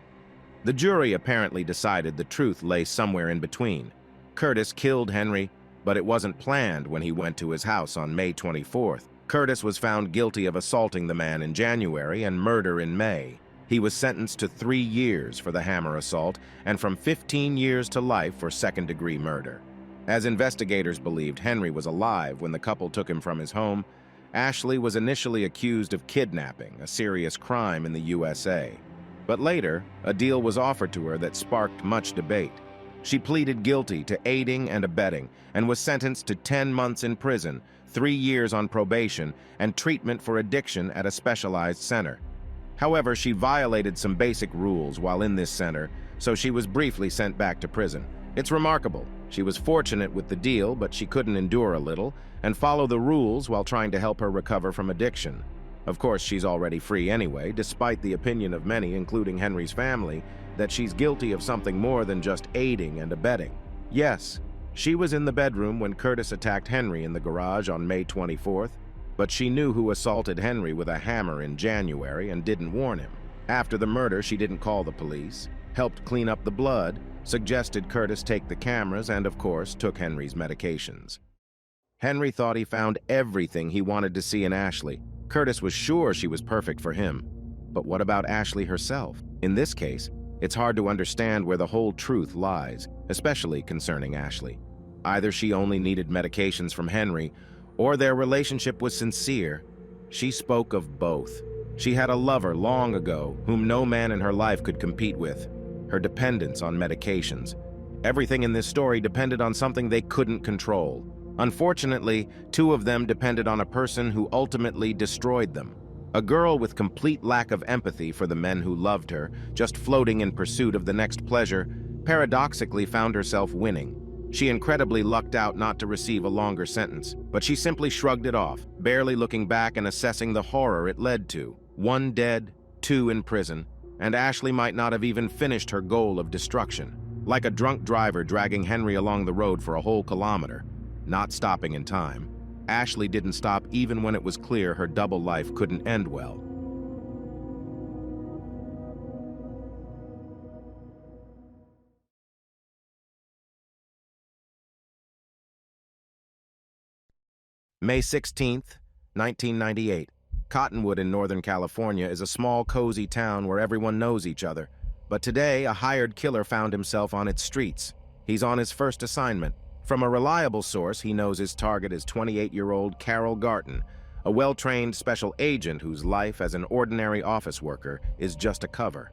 The jury apparently decided the truth lay somewhere in between. Curtis killed Henry, but it wasn't planned when he went to his house on May 24th. Curtis was found guilty of assaulting the man in January and murder in May. He was sentenced to 3 years for the hammer assault and from 15 years to life for second-degree murder. As investigators believed Henry was alive when the couple took him from his home, Ashley was initially accused of kidnapping, a serious crime in the USA. But later, a deal was offered to her that sparked much debate. She pleaded guilty to aiding and abetting and was sentenced to 10 months in prison, 3 years on probation, and treatment for addiction at a specialized center. However, she violated some basic rules while in this center, so she was briefly sent back to prison. It's remarkable. She was fortunate with the deal, but she couldn't endure a little and follow the rules while trying to help her recover from addiction. Of course, she's already free anyway, despite the opinion of many, including Henry's family, that she's guilty of something more than just aiding and abetting. Yes, she was in the bedroom when Curtis attacked Henry in the garage on May 24th, but she knew who assaulted Henry with a hammer in January and didn't warn him. After the murder, she didn't call the police, helped clean up the blood, suggested Curtis take the cameras, and of course, took Henry's medications. Henry thought he found everything he wanted to see in Ashley. Curtis was sure she was perfect for him. But what about Ashley herself? In this case, it's hard to understand where the whole truth lies, especially concerning Ashley. Either she only needed medications from Henry, or their relationship was sincere. She spoke of both. She had a lover long ago whom no man in her life could compete with. Her dependence on medications. Everything in this story depended on something they couldn't control. Unfortunately, 2 of them depended on a person who ultimately destroyed them. A girl with complete lack of empathy for the men who loved her, just floating in pursuit of the next pleasure, paradoxically found herself winning. She incredibly lucked out not to receive a longer sentence, but she simply shrugged it off, barely looking back and assessing the horror it led to. 1 dead, 2 in prison, and Ashley might not have even finished her goal of destruction. Like a drunk driver dragging Henry along the road for a whole kilometer, not stopping in time. Ashley didn't stop even when it was clear her double life couldn't end well. May 16th, 1998. Cottonwood in Northern California is a small, cozy town where everyone knows each other. But today, a hired killer found himself on its streets. He's on his first assignment. From a reliable source, he knows his target is 28-year-old Carol Garton, a well-trained special agent whose life as an ordinary office worker is just a cover.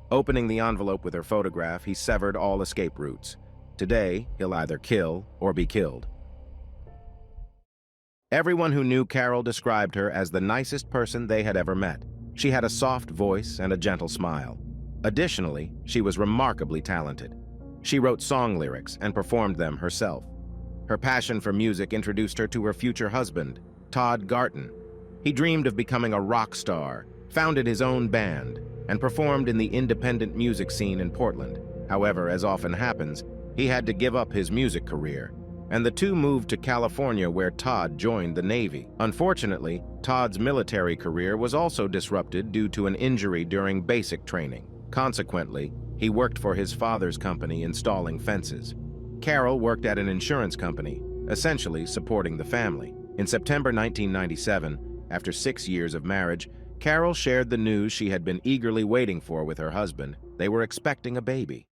Opening the envelope with her photograph, he severed all escape routes. Today, he'll either kill or be killed. Everyone who knew Carol described her as the nicest person they had ever met. She had a soft voice and a gentle smile. Additionally, she was remarkably talented. She wrote song lyrics and performed them herself. Her passion for music introduced her to her future husband, Todd Garton. He dreamed of becoming a rock star, founded his own band, and performed in the independent music scene in Portland. However, as often happens, he had to give up his music career, and the two moved to California where Todd joined the Navy. Unfortunately, Todd's military career was also disrupted due to an injury during basic training. Consequently, he worked for his father's company installing fences. Carol worked at an insurance company, essentially supporting the family. In September 1997, after 6 years of marriage, Carol shared the news she had been eagerly waiting for with her husband. They were expecting a baby.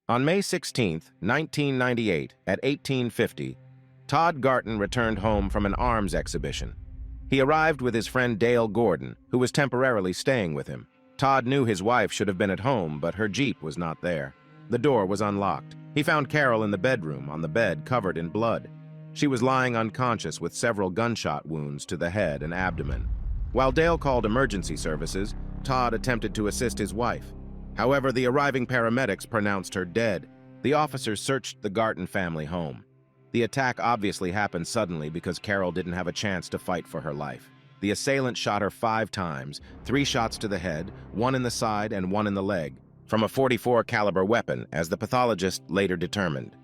On May 16, 1998, at 1850, Todd Garton returned home from an arms exhibition. He arrived with his friend Dale Gordon, who was temporarily staying with him. Todd knew his wife should have been at home, but her Jeep was not there. The door was unlocked. He found Carol in the bedroom, on the bed, covered in blood. She was lying unconscious with several gunshot wounds to the head and abdomen. While Dale called emergency services, Todd attempted to assist his wife. However, the arriving paramedics pronounced her dead. The officers searched the Garton family home. The attack obviously happened suddenly because Carol didn't have a chance to fight for her life. The assailant shot her 5 times, 3 shots to the head, 1 in the side and 1 in the leg, from a .44 caliber weapon, as the pathologist later determined.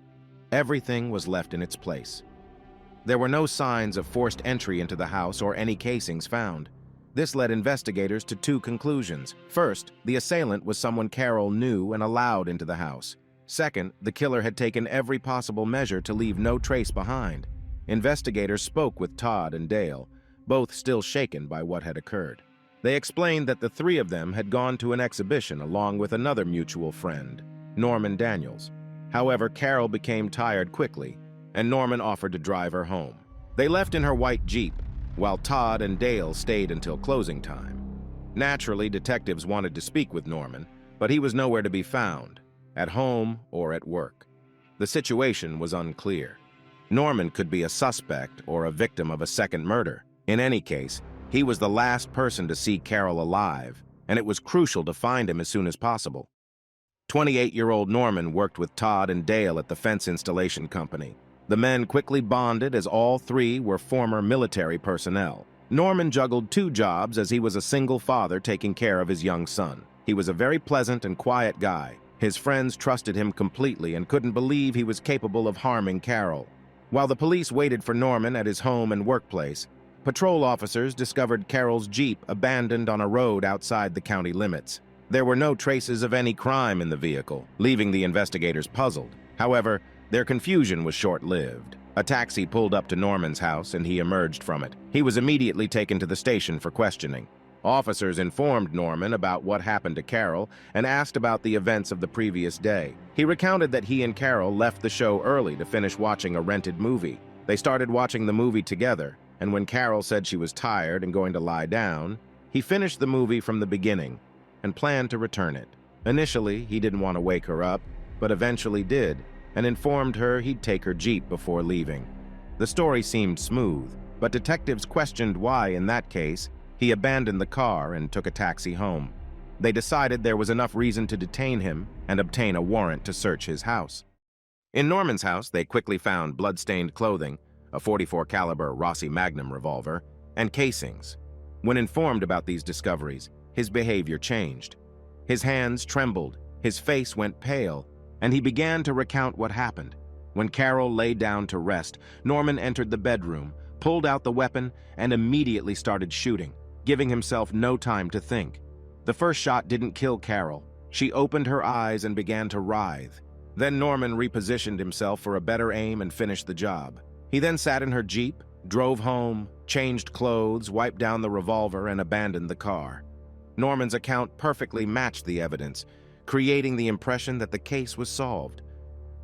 Everything was left in its place. There were no signs of forced entry into the house or any casings found. This led investigators to 2 conclusions. First, the assailant was someone Carol knew and allowed into the house. Second, the killer had taken every possible measure to leave no trace behind. Investigators spoke with Todd and Dale, both still shaken by what had occurred. They explained that the 3 of them had gone to an exhibition along with another mutual friend, Norman Daniels. However, Carol became tired quickly, and Norman offered to drive her home. They left in her white Jeep, while Todd and Dale stayed until closing time. Naturally, detectives wanted to speak with Norman, but he was nowhere to be found, at home or at work. The situation was unclear. Norman could be a suspect or a victim of a second murder. In any case, he was the last person to see Carol alive, and it was crucial to find him as soon as possible. 28-year-old Norman worked with Todd and Dale at the fence installation company. The men quickly bonded as all 3 were former military personnel. Norman juggled 2 jobs as he was a single father taking care of his young son. He was a very pleasant and quiet guy. His friends trusted him completely and couldn't believe he was capable of harming Carol. While the police waited for Norman at his home and workplace, patrol officers discovered Carol's Jeep abandoned on a road outside the county limits. There were no traces of any crime in the vehicle, leaving the investigators puzzled. However, their confusion was short-lived. A taxi pulled up to Norman's house and he emerged from it. He was immediately taken to the station for questioning. Officers informed Norman about what happened to Carol and asked about the events of the previous day. He recounted that he and Carol left the show early to finish watching a rented movie. They started watching the movie together, and when Carol said she was tired and going to lie down, he finished the movie from the beginning and planned to return it. Initially, he didn't want to wake her up, but eventually did, and informed her he'd take her Jeep before leaving. The story seemed smooth, but detectives questioned why, in that case, he abandoned the car and took a taxi home. They decided there was enough reason to detain him and obtain a warrant to search his house. In Norman's house, they quickly found blood-stained clothing, a .44 caliber Rossi Magnum revolver, and casings. When informed about these discoveries, his behavior changed. His hands trembled, his face went pale, and he began to recount what happened. When Carol lay down to rest, Norman entered the bedroom, pulled out the weapon, and immediately started shooting, giving himself no time to think. The first shot didn't kill Carol. She opened her eyes and began to writhe. Then Norman repositioned himself for a better aim and finished the job. He then sat in her Jeep, drove home, changed clothes, wiped down the revolver, and abandoned the car. Norman's account perfectly matched the evidence, creating the impression that the case was solved.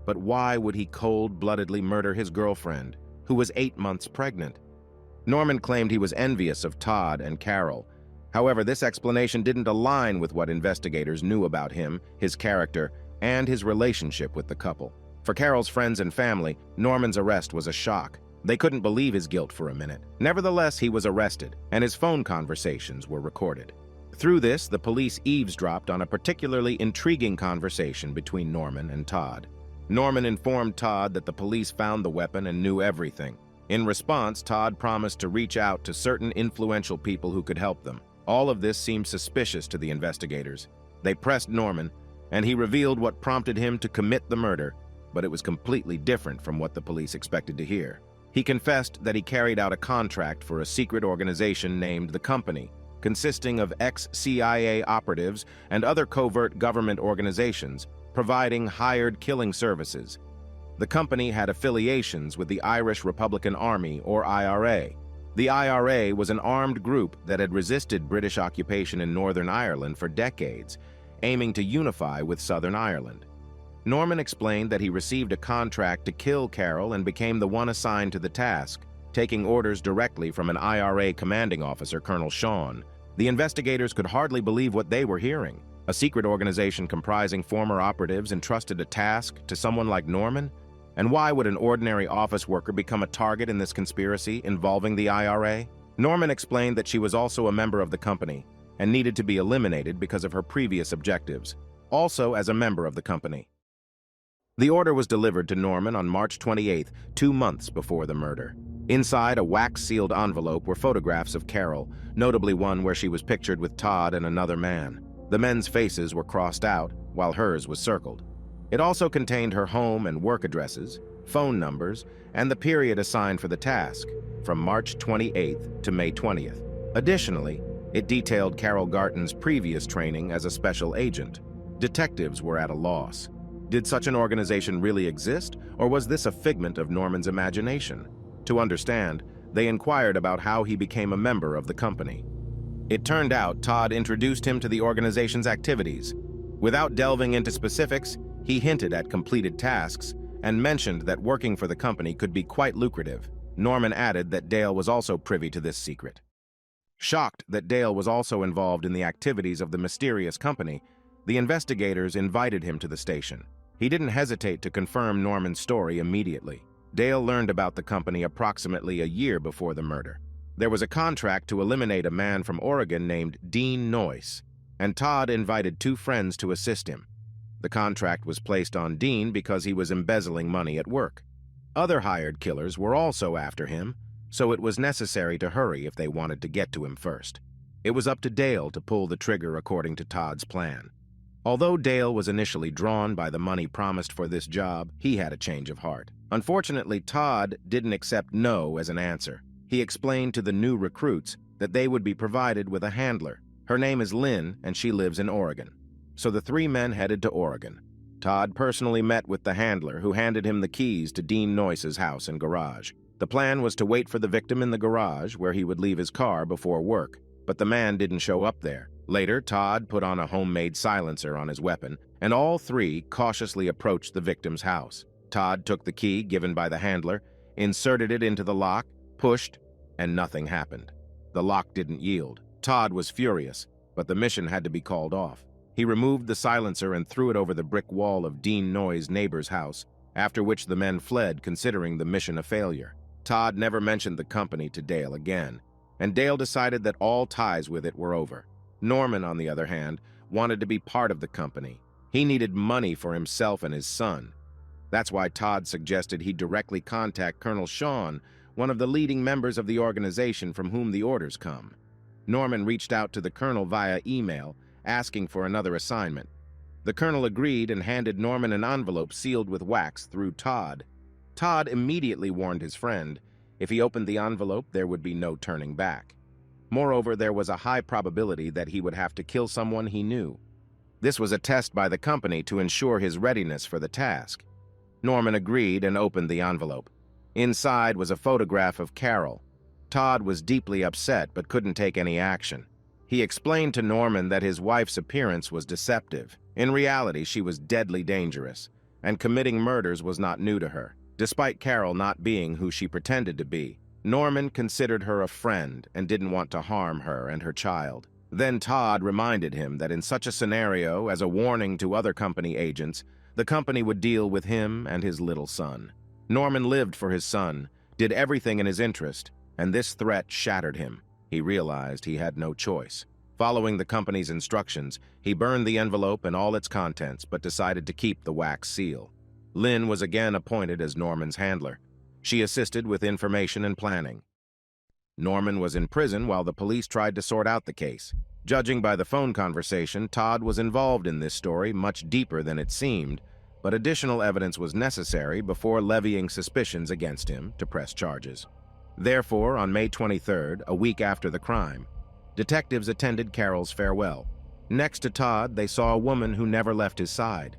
But why would he cold-bloodedly murder his girlfriend, who was 8 months pregnant? Norman claimed he was envious of Todd and Carol. However, this explanation didn't align with what investigators knew about him, his character, and his relationship with the couple. For Carol's friends and family, Norman's arrest was a shock. They couldn't believe his guilt for a minute. Nevertheless, he was arrested, and his phone conversations were recorded. Through this, the police eavesdropped on a particularly intriguing conversation between Norman and Todd. Norman informed Todd that the police found the weapon and knew everything. In response, Todd promised to reach out to certain influential people who could help them. All of this seemed suspicious to the investigators. They pressed Norman, and he revealed what prompted him to commit the murder, but it was completely different from what the police expected to hear. He confessed that he carried out a contract for a secret organization named The Company, consisting of ex-CIA operatives and other covert government organizations, providing hired killing services. The company had affiliations with the Irish Republican Army, or IRA. The IRA was an armed group that had resisted British occupation in Northern Ireland for decades, aiming to unify with Southern Ireland. Norman explained that he received a contract to kill Carroll and became the one assigned to the task, taking orders directly from an IRA commanding officer, Colonel Sean. The investigators could hardly believe what they were hearing. A secret organization comprising former operatives entrusted a task to someone like Norman? And why would an ordinary office worker become a target in this conspiracy involving the IRA? Norman explained that she was also a member of the company and needed to be eliminated because of her previous objectives, also as a member of the company. The order was delivered to Norman on March 28th, 2 months before the murder. Inside a wax-sealed envelope were photographs of Carroll, notably one where she was pictured with Todd and another man. The men's faces were crossed out, while hers was circled. It also contained her home and work addresses, phone numbers, and the period assigned for the task, from March 28th to May 20th. Additionally, it detailed Carroll Garton's previous training as a special agent. Detectives were at a loss. Did such an organization really exist, or was this a figment of Norman's imagination? To understand, they inquired about how he became a member of the company. It turned out Todd introduced him to the organization's activities. Without delving into specifics, he hinted at completed tasks and mentioned that working for the company could be quite lucrative. Norman added that Dale was also privy to this secret. Shocked that Dale was also involved in the activities of the mysterious company, the investigators invited him to the station. He didn't hesitate to confirm Norman's story immediately. Dale learned about the company approximately a year before the murder. There was a contract to eliminate a man from Oregon named Dean Noyce, and Todd invited 2 friends to assist him. The contract was placed on Dean because he was embezzling money at work. Other hired killers were also after him, so it was necessary to hurry if they wanted to get to him first. It was up to Dale to pull the trigger according to Todd's plan. Although Dale was initially drawn by the money promised for this job, he had a change of heart. Unfortunately, Todd didn't accept no as an answer. He explained to the new recruits that they would be provided with a handler. Her name is Lynn, and she lives in Oregon. So the 3 men headed to Oregon. Todd personally met with the handler, who handed him the keys to Dean Noyce's house and garage. The plan was to wait for the victim in the garage, where he would leave his car before work, but the man didn't show up there. Later, Todd put on a homemade silencer on his weapon, and all 3 cautiously approached the victim's house. Todd took the key given by the handler, inserted it into the lock, pushed, and nothing happened. The lock didn't yield. Todd was furious, but the mission had to be called off. He removed the silencer and threw it over the brick wall of Dean Noyce's neighbor's house, after which the men fled, considering the mission a failure. Todd never mentioned the company to Dale again, and Dale decided that all ties with it were over. Norman, on the other hand, wanted to be part of the company. He needed money for himself and his son. That's why Todd suggested he directly contact Colonel Sean, one of the leading members of the organization from whom the orders come. Norman reached out to the colonel via email, asking for another assignment. The colonel agreed and handed Norman an envelope sealed with wax through Todd. Todd immediately warned his friend, if he opened the envelope, there would be no turning back. Moreover, there was a high probability that he would have to kill someone he knew. This was a test by the company to ensure his readiness for the task. Norman agreed and opened the envelope. Inside was a photograph of Carroll. Todd was deeply upset but couldn't take any action. He explained to Norman that his wife's appearance was deceptive. In reality, she was deadly dangerous, and committing murders was not new to her. Despite Carroll not being who she pretended to be, Norman considered her a friend and didn't want to harm her and her child. Then Todd reminded him that in such a scenario, as a warning to other company agents, the company would deal with him and his little son. Norman lived for his son, did everything in his interest, and this threat shattered him. He realized he had no choice. Following the company's instructions, he burned the envelope and all its contents, but decided to keep the wax seal. Lynn was again appointed as Norman's handler. She assisted with information and planning. Norman was in prison while the police tried to sort out the case. Judging by the phone conversation, Todd was involved in this story much deeper than it seemed, but additional evidence was necessary before levying suspicions against him to press charges. Therefore, on May 23rd, a week after the crime, detectives attended Carroll's farewell. Next to Todd, they saw a woman who never left his side.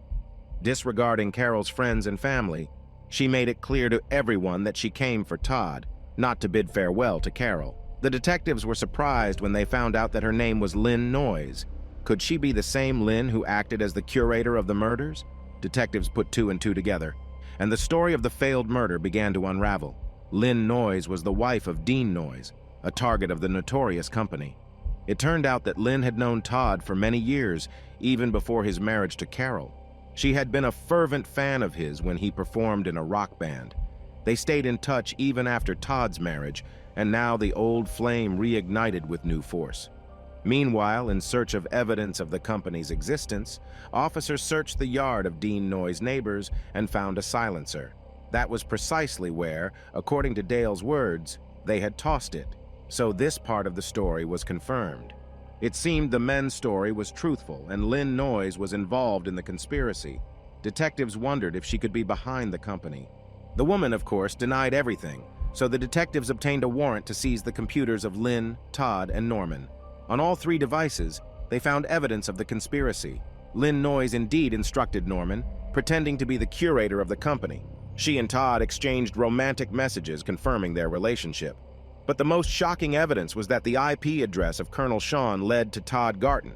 Disregarding Carroll's friends and family, she made it clear to everyone that she came for Todd, not to bid farewell to Carroll. The detectives were surprised when they found out that her name was Lynn Noyce. Could she be the same Lynn who acted as the curator of the murders? Detectives put two and two together, and the story of the failed murder began to unravel. Lynn Noyes was the wife of Dean Noyes, a target of the notorious company. It turned out that Lynn had known Todd for many years, even before his marriage to Carol. She had been a fervent fan of his when he performed in a rock band. They stayed in touch even after Todd's marriage, and now the old flame reignited with new force. Meanwhile, in search of evidence of the company's existence, officers searched the yard of Dean Noyes' neighbors and found a silencer. That was precisely where, according to Dale's words, they had tossed it. So this part of the story was confirmed. It seemed the men's story was truthful and Lynn Noyes was involved in the conspiracy. Detectives wondered if she could be behind the company. The woman, of course, denied everything, so the detectives obtained a warrant to seize the computers of Lynn, Todd, and Norman. On all three devices, they found evidence of the conspiracy. Lynn Noyes indeed instructed Norman, pretending to be the curator of the company. She and Todd exchanged romantic messages confirming their relationship. But the most shocking evidence was that the IP address of Colonel Sean led to Todd Garton.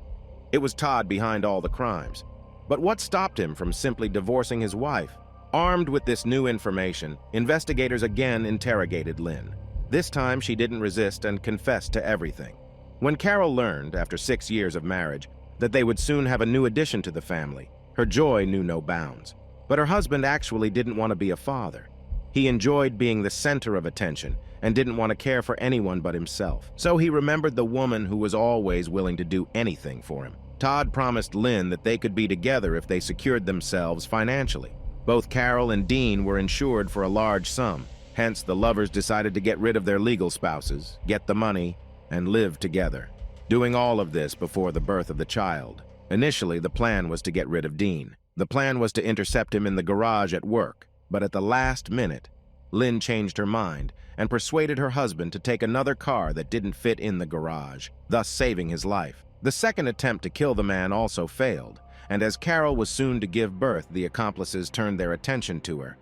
It was Todd behind all the crimes. But what stopped him from simply divorcing his wife? Armed with this new information, investigators again interrogated Lynn. This time she didn't resist and confessed to everything. When Carol learned, after 6 years of marriage, that they would soon have a new addition to the family, her joy knew no bounds. But her husband actually didn't want to be a father. He enjoyed being the center of attention and didn't want to care for anyone but himself. So he remembered the woman who was always willing to do anything for him. Todd promised Lynn that they could be together if they secured themselves financially. Both Carol and Dean were insured for a large sum. Hence, the lovers decided to get rid of their legal spouses, get the money, and live together. Doing all of this before the birth of the child. Initially, the plan was to get rid of Dean. The plan was to intercept him in the garage at work, but at the last minute, Lynn changed her mind and persuaded her husband to take another car that didn't fit in the garage, thus saving his life. The second attempt to kill the man also failed, and as Carol was soon to give birth, the accomplices turned their attention to her.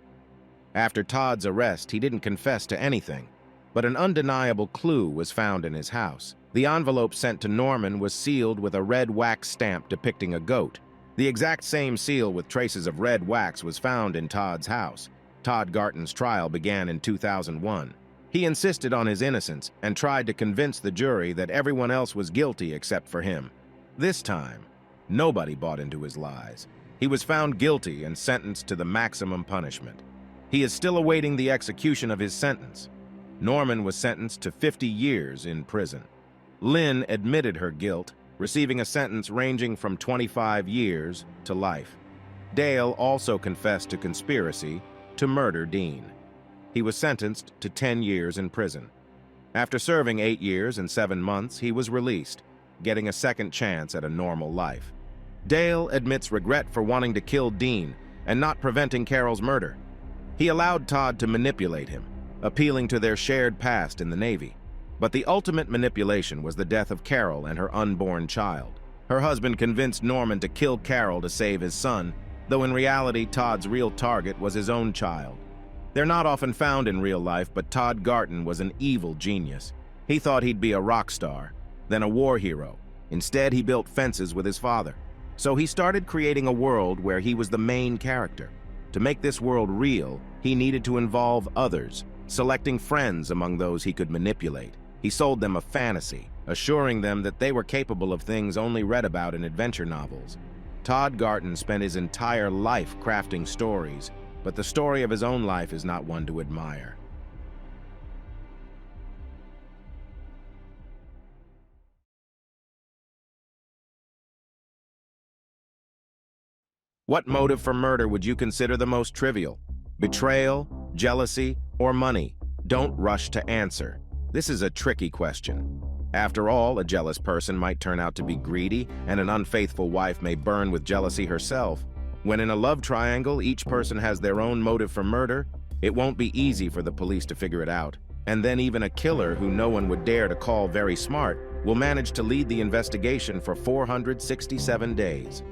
After Todd's arrest, he didn't confess to anything, but an undeniable clue was found in his house. The envelope sent to Norman was sealed with a red wax stamp depicting a goat. The exact same seal with traces of red wax was found in Todd's house. Todd Garton's trial began in 2001. He insisted on his innocence and tried to convince the jury that everyone else was guilty except for him. This time, nobody bought into his lies. He was found guilty and sentenced to the maximum punishment. He is still awaiting the execution of his sentence. Norman was sentenced to 50 years in prison. Lynn admitted her guilt, receiving a sentence ranging from 25 years to life. Dale also confessed to conspiracy to murder Dean. He was sentenced to 10 years in prison. After serving 8 years and 7 months, he was released, getting a second chance at a normal life. Dale admits regret for wanting to kill Dean and not preventing Carol's murder. He allowed Todd to manipulate him, appealing to their shared past in the Navy. But the ultimate manipulation was the death of Carol and her unborn child. Her husband convinced Norman to kill Carol to save his son, though in reality Todd's real target was his own child. They're not often found in real life, but Todd Garton was an evil genius. He thought he'd be a rock star, then a war hero. Instead, he built fences with his father. So he started creating a world where he was the main character. To make this world real, he needed to involve others, selecting friends among those he could manipulate. He sold them a fantasy, assuring them that they were capable of things only read about in adventure novels. Todd Garton spent his entire life crafting stories, but the story of his own life is not one to admire. What motive for murder would you consider the most trivial? Betrayal, jealousy, or money? Don't rush to answer. This is a tricky question. After all, a jealous person might turn out to be greedy, and an unfaithful wife may burn with jealousy herself. When in a love triangle, each person has their own motive for murder, it won't be easy for the police to figure it out. And then even a killer who no one would dare to call very smart will manage to lead the investigation for 467 days.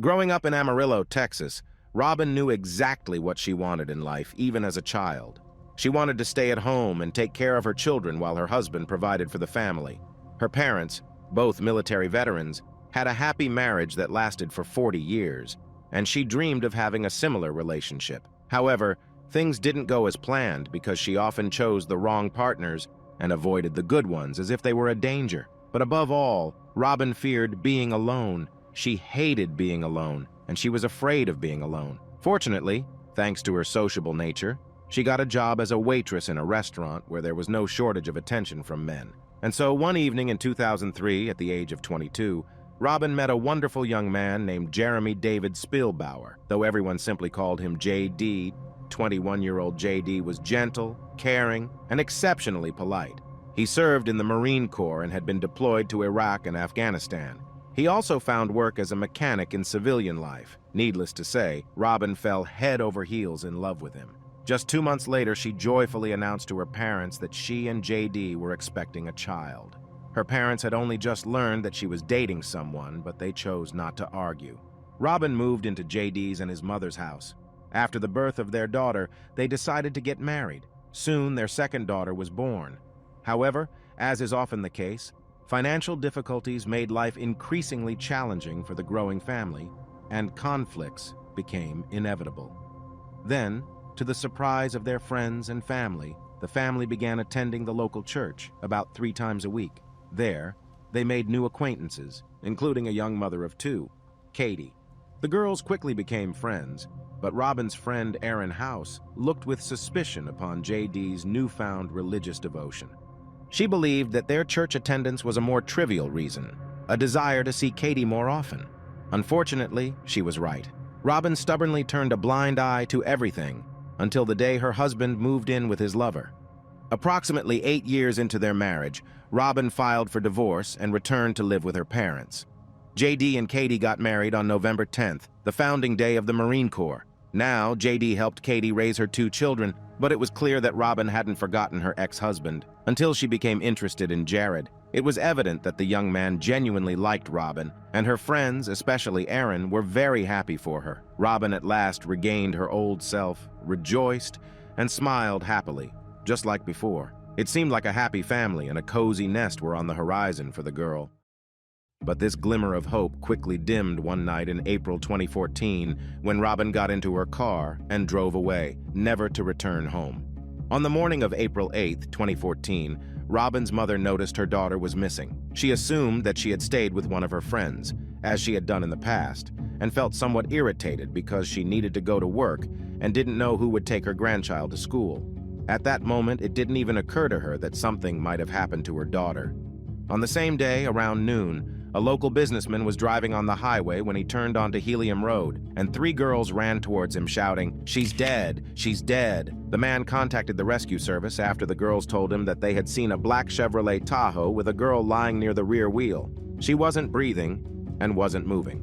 Growing up in Amarillo, Texas, Robin knew exactly what she wanted in life, even as a child. She wanted to stay at home and take care of her children while her husband provided for the family. Her parents, both military veterans, had a happy marriage that lasted for 40 years, and she dreamed of having a similar relationship. However, things didn't go as planned because she often chose the wrong partners and avoided the good ones as if they were a danger. But above all, Robin feared being alone. She hated being alone, and she was afraid of being alone. Fortunately, thanks to her sociable nature, she got a job as a waitress in a restaurant where there was no shortage of attention from men. And so one evening in 2003, at the age of 22, Robin met a wonderful young man named Jeremy David Spielbauer. Though everyone simply called him JD, 21-year-old JD was gentle, caring, and exceptionally polite. He served in the Marine Corps and had been deployed to Iraq and Afghanistan. He also found work as a mechanic in civilian life. Needless to say, Robin fell head over heels in love with him. Just 2 months later, she joyfully announced to her parents that she and JD were expecting a child. Her parents had only just learned that she was dating someone, but they chose not to argue. Robin moved into JD's and his mother's house. After the birth of their daughter, they decided to get married. Soon, their second daughter was born. However, as is often the case, financial difficulties made life increasingly challenging for the growing family, and conflicts became inevitable. Then, to the surprise of their friends and family, the family began attending the local church about 3 times a week. There, they made new acquaintances, including a young mother of 2, Katie. The girls quickly became friends, but Robin's friend Aaron House looked with suspicion upon JD's newfound religious devotion. She believed that their church attendance was a more trivial reason, a desire to see Katie more often. Unfortunately, she was right. Robin stubbornly turned a blind eye to everything until the day her husband moved in with his lover. Approximately 8 years into their marriage, Robin filed for divorce and returned to live with her parents. JD and Katie got married on November 10th, the founding day of the Marine Corps. Now, JD helped Katie raise her 2 children, but it was clear that Robin hadn't forgotten her ex-husband until she became interested in Jared. It was evident that the young man genuinely liked Robin, and her friends, especially Aaron, were very happy for her. Robin at last regained her old self, rejoiced, and smiled happily, just like before. It seemed like a happy family and a cozy nest were on the horizon for the girl. But this glimmer of hope quickly dimmed one night in April 2014 when Robin got into her car and drove away, never to return home. On the morning of April 8, 2014, Robin's mother noticed her daughter was missing. She assumed that she had stayed with one of her friends, as she had done in the past, and felt somewhat irritated because she needed to go to work and didn't know who would take her grandchild to school. At that moment, it didn't even occur to her that something might have happened to her daughter. On the same day, around noon, a local businessman was driving on the highway when he turned onto Helium Road, and 3 girls ran towards him shouting, "She's dead! She's dead!" The man contacted the rescue service after the girls told him that they had seen a black Chevrolet Tahoe with a girl lying near the rear wheel. She wasn't breathing and wasn't moving.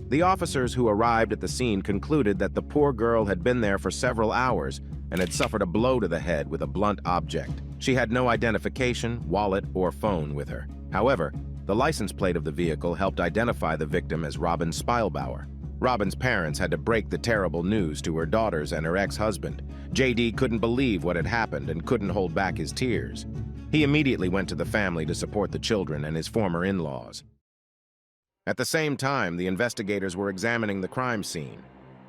The officers who arrived at the scene concluded that the poor girl had been there for several hours and had suffered a blow to the head with a blunt object. She had no identification, wallet, or phone with her. However, the license plate of the vehicle helped identify the victim as Robin Spielbauer. Robin's parents had to break the terrible news to her daughters and her ex-husband. JD couldn't believe what had happened and couldn't hold back his tears. He immediately went to the family to support the children and his former in-laws. At the same time, the investigators were examining the crime scene.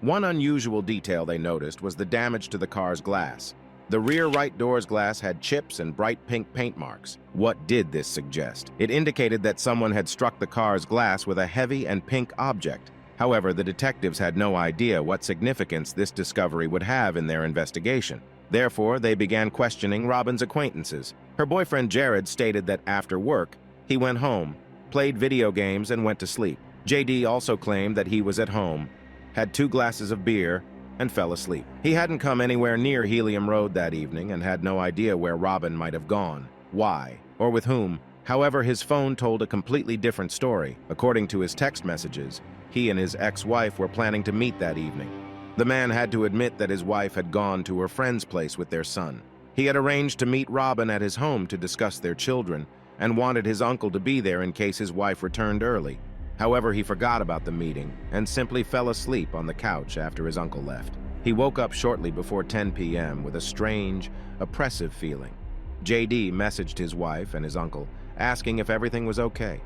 One unusual detail they noticed was the damage to the car's glass. The rear right door's glass had chips and bright pink paint marks. What did this suggest? It indicated that someone had struck the car's glass with a heavy and pink object. However, the detectives had no idea what significance this discovery would have in their investigation. Therefore, they began questioning Robin's acquaintances. Her boyfriend Jared stated that after work, he went home, played video games, and went to sleep. JD also claimed that he was at home, had 2 glasses of beer, and fell asleep. He hadn't come anywhere near Helium Road that evening and had no idea where Robin might have gone, why, or with whom. However, his phone told a completely different story. According to his text messages, he and his ex-wife were planning to meet that evening. The man had to admit that his wife had gone to her friend's place with their son. He had arranged to meet Robin at his home to discuss their children and wanted his uncle to be there in case his wife returned early. However, he forgot about the meeting and simply fell asleep on the couch after his uncle left. He woke up shortly before 10 p.m. with a strange, oppressive feeling. JD messaged his wife and his uncle, asking if everything was okay.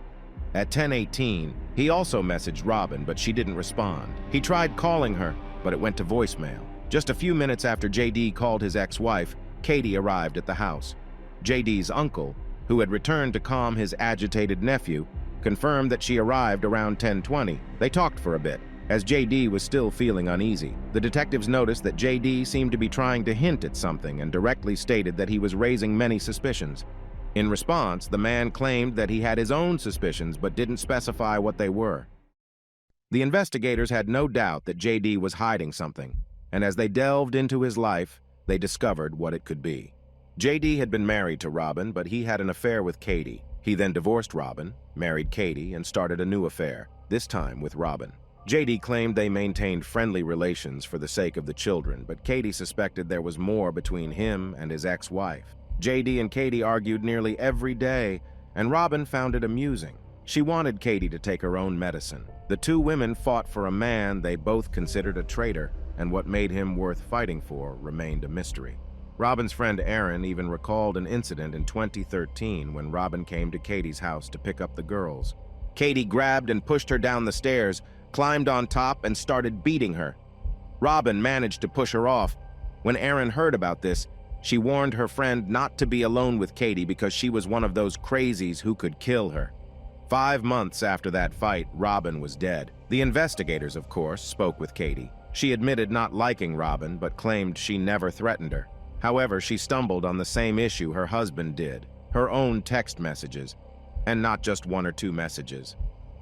At 10:18, he also messaged Robin, but she didn't respond. He tried calling her, but it went to voicemail. Just a few minutes after JD called his ex-wife, Katie arrived at the house. JD's uncle, who had returned to calm his agitated nephew, confirmed that she arrived around 10:20. They talked for a bit, as JD was still feeling uneasy. The detectives noticed that JD seemed to be trying to hint at something and directly stated that he was raising many suspicions. In response, the man claimed that he had his own suspicions but didn't specify what they were. The investigators had no doubt that JD was hiding something, and as they delved into his life, they discovered what it could be. JD had been married to Robin, but he had an affair with Katie. He then divorced Robin, married Katie, and started a new affair, this time with Robin. JD claimed they maintained friendly relations for the sake of the children, but Katie suspected there was more between him and his ex-wife. JD and Katie argued nearly every day, and Robin found it amusing. She wanted Katie to take her own medicine. The two women fought for a man they both considered a traitor, and what made him worth fighting for remained a mystery. Robin's friend Aaron even recalled an incident in 2013 when Robin came to Katie's house to pick up the girls. Katie grabbed and pushed her down the stairs, climbed on top, and started beating her. Robin managed to push her off. When Aaron heard about this, she warned her friend not to be alone with Katie because she was one of those crazies who could kill her. 5 months after that fight, Robin was dead. The investigators, of course, spoke with Katie. She admitted not liking Robin, but claimed she never threatened her. However, she stumbled on the same issue her husband did, her own text messages, and not just 1 or 2 messages.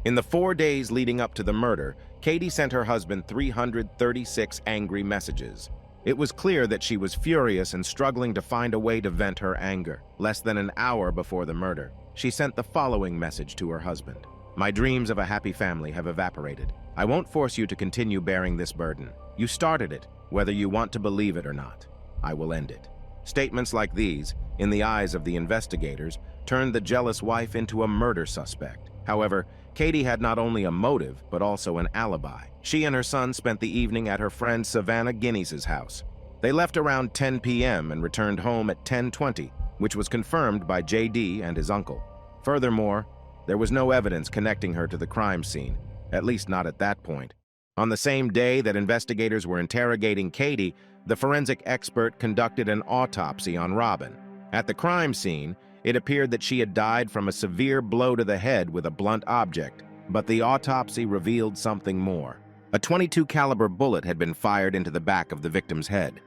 In the 4 days leading up to the murder, Katie sent her husband 336 angry messages. It was clear that she was furious and struggling to find a way to vent her anger. Less than an hour before the murder, she sent the following message to her husband. "My dreams of a happy family have evaporated. I won't force you to continue bearing this burden. You started it, whether you want to believe it or not. I will end it." Statements like these, in the eyes of the investigators, turned the jealous wife into a murder suspect. However, Katie had not only a motive, but also an alibi. She and her son spent the evening at her friend Savannah Guinness's house. They left around 10 p.m. and returned home at 10:20, which was confirmed by JD and his uncle. Furthermore, there was no evidence connecting her to the crime scene, at least not at that point. On the same day that investigators were interrogating Katie, the forensic expert conducted an autopsy on Robin. At the crime scene, it appeared that she had died from a severe blow to the head with a blunt object, but the autopsy revealed something more. A .22 caliber bullet had been fired into the back of the victim's head.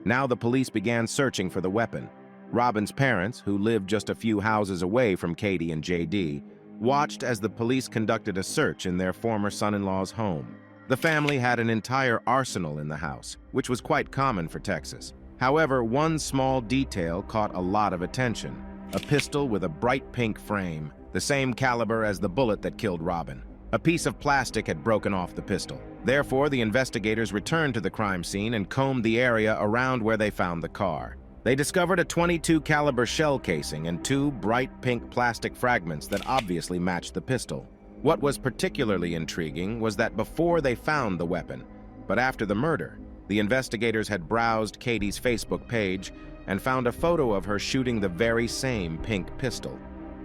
Now the police began searching for the weapon. Robin's parents, who lived just a few houses away from Katie and JD, watched as the police conducted a search in their former son-in-law's home. The family had an entire arsenal in the house, which was quite common for Texas. However, one small detail caught a lot of attention: a pistol with a bright pink frame, the same caliber as the bullet that killed Robin. A piece of plastic had broken off the pistol. Therefore, the investigators returned to the crime scene and combed the area around where they found the car. They discovered a .22 caliber shell casing and 2 bright pink plastic fragments that obviously matched the pistol. What was particularly intriguing was that before they found the weapon, but after the murder, the investigators had browsed Katie's Facebook page and found a photo of her shooting the very same pink pistol.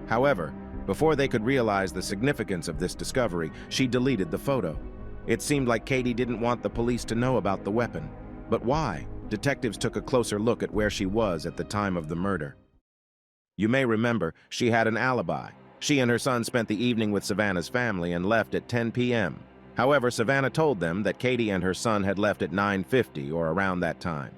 However, before they could realize the significance of this discovery, she deleted the photo. It seemed like Katie didn't want the police to know about the weapon. But why? Detectives took a closer look at where she was at the time of the murder. You may remember, she had an alibi. She and her son spent the evening with Savannah's family and left at 10 p.m. However, Savannah told them that Katie and her son had left at 9:50 or around that time.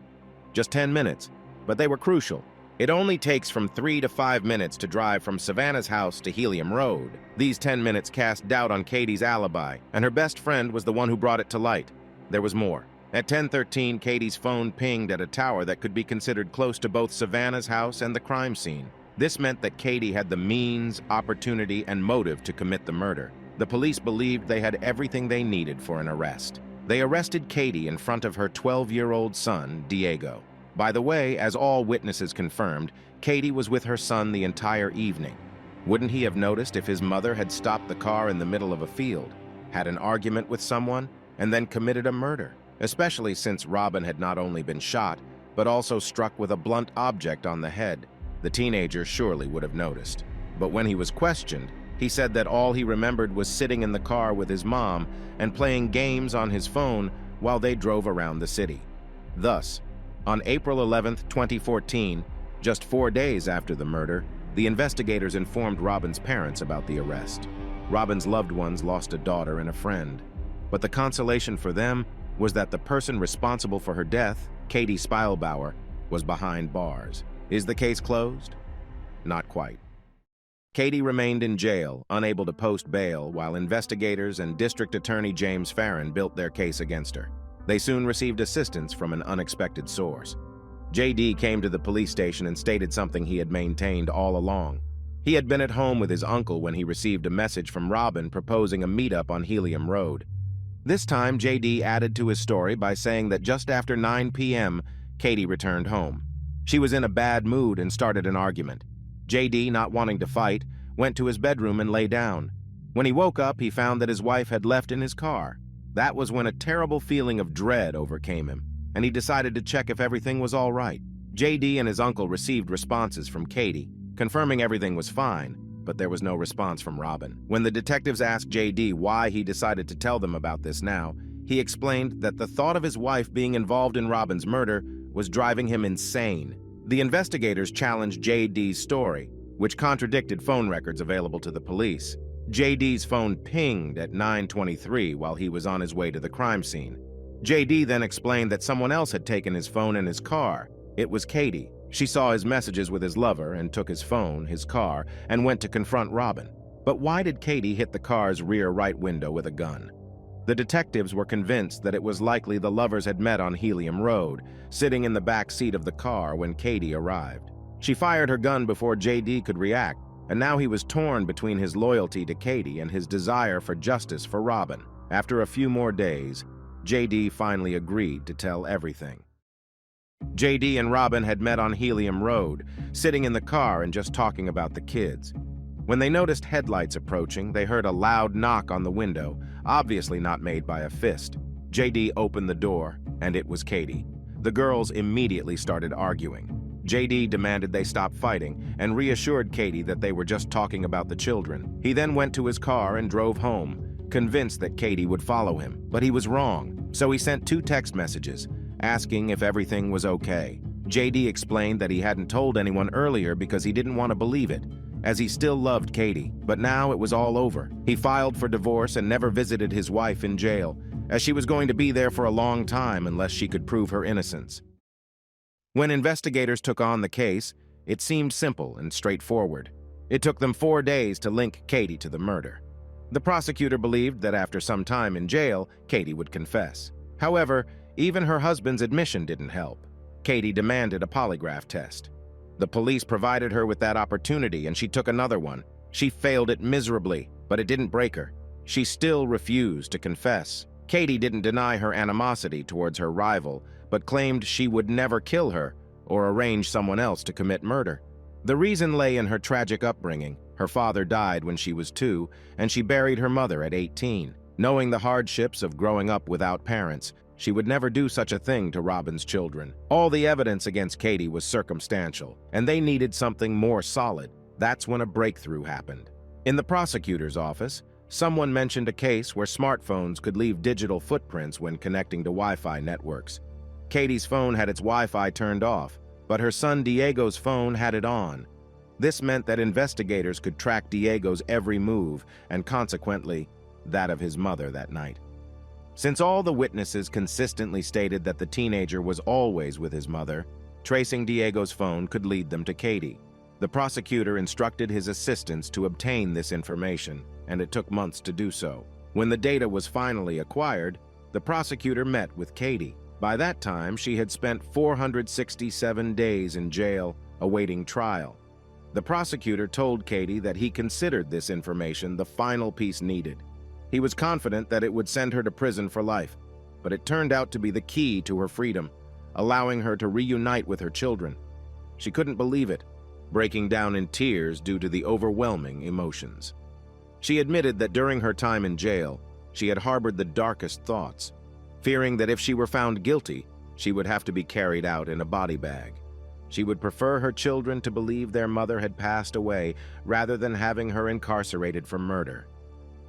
Just 10 minutes, but they were crucial. It only takes from 3 to 5 minutes to drive from Savannah's house to Helium Road. These 10 minutes cast doubt on Katie's alibi, and her best friend was the one who brought it to light. There was more. At 10:13, Katie's phone pinged at a tower that could be considered close to both Savannah's house and the crime scene. This meant that Katie had the means, opportunity, and motive to commit the murder. The police believed they had everything they needed for an arrest. They arrested Katie in front of her 12-year-old son, Diego. By the way, as all witnesses confirmed, Katie was with her son the entire evening. Wouldn't he have noticed if his mother had stopped the car in the middle of a field, had an argument with someone, and then committed a murder? Especially since Robin had not only been shot, but also struck with a blunt object on the head. The teenager surely would have noticed. But when he was questioned, he said that all he remembered was sitting in the car with his mom and playing games on his phone while they drove around the city. Thus, on April 11, 2014, just 4 days after the murder, the investigators informed Robin's parents about the arrest. Robin's loved ones lost a daughter and a friend, but the consolation for them was that the person responsible for her death, Katie Spielbauer, was behind bars. Is the case closed? Not quite. Katie remained in jail, unable to post bail, while investigators and District Attorney James Farron built their case against her. They soon received assistance from an unexpected source. JD came to the police station and stated something he had maintained all along. He had been at home with his uncle when he received a message from Robin proposing a meetup on Helium Road. This time, JD added to his story by saying that just after 9 p.m., Katie returned home. She was in a bad mood and started an argument. JD, not wanting to fight, went to his bedroom and lay down. When he woke up, he found that his wife had left in his car. That was when a terrible feeling of dread overcame him, and he decided to check if everything was all right. JD and his uncle received responses from Katie, confirming everything was fine, but there was no response from Robin. When the detectives asked JD why he decided to tell them about this now, he explained that the thought of his wife being involved in Robin's murder was driving him insane. The investigators challenged JD's story, which contradicted phone records available to the police. JD's phone pinged at 9:23 while he was on his way to the crime scene. JD then explained that someone else had taken his phone in his car. It was Katie. She saw his messages with his lover and took his phone, his car, and went to confront Robin. But why did Katie hit the car's rear right window with a gun? The detectives were convinced that it was likely the lovers had met on Helium Road, sitting in the back seat of the car when Katie arrived. She fired her gun before JD could react, and now he was torn between his loyalty to Katie and his desire for justice for Robin. After a few more days, JD finally agreed to tell everything. JD and Robin had met on Helium Road, sitting in the car and just talking about the kids. When they noticed headlights approaching, they heard a loud knock on the window, obviously not made by a fist. JD opened the door, and it was Katie. The girls immediately started arguing. JD demanded they stop fighting and reassured Katie that they were just talking about the children. He then went to his car and drove home, convinced that Katie would follow him. But he was wrong, so he sent 2 text messages, asking if everything was okay. JD explained that he hadn't told anyone earlier because he didn't want to believe it, as he still loved Katie. But now it was all over. He filed for divorce and never visited his wife in jail, as she was going to be there for a long time unless she could prove her innocence. When investigators took on the case, it seemed simple and straightforward. It took them 4 days to link Katie to the murder. The prosecutor believed that after some time in jail, Katie would confess. However, even her husband's admission didn't help. Katie demanded a polygraph test. The police provided her with that opportunity, and she took another one. She failed it miserably, but it didn't break her. She still refused to confess. Katie didn't deny her animosity towards her rival, but claimed she would never kill her or arrange someone else to commit murder. The reason lay in her tragic upbringing. Her father died when she was 2, and she buried her mother at 18. Knowing the hardships of growing up without parents, she would never do such a thing to Robin's children. All the evidence against Katie was circumstantial, and they needed something more solid. That's when a breakthrough happened. In the prosecutor's office, someone mentioned a case where smartphones could leave digital footprints when connecting to Wi-Fi networks. Katie's phone had its Wi-Fi turned off, but her son Diego's phone had it on. This meant that investigators could track Diego's every move, and consequently, that of his mother that night. Since all the witnesses consistently stated that the teenager was always with his mother, tracing Diego's phone could lead them to Katie. The prosecutor instructed his assistants to obtain this information, and it took months to do so. When the data was finally acquired, the prosecutor met with Katie. By that time, she had spent 467 days in jail, awaiting trial. The prosecutor told Katie that he considered this information the final piece needed. He was confident that it would send her to prison for life, but it turned out to be the key to her freedom, allowing her to reunite with her children. She couldn't believe it, breaking down in tears due to the overwhelming emotions. She admitted that during her time in jail, she had harbored the darkest thoughts, fearing that if she were found guilty, she would have to be carried out in a body bag. She would prefer her children to believe their mother had passed away rather than having her incarcerated for murder.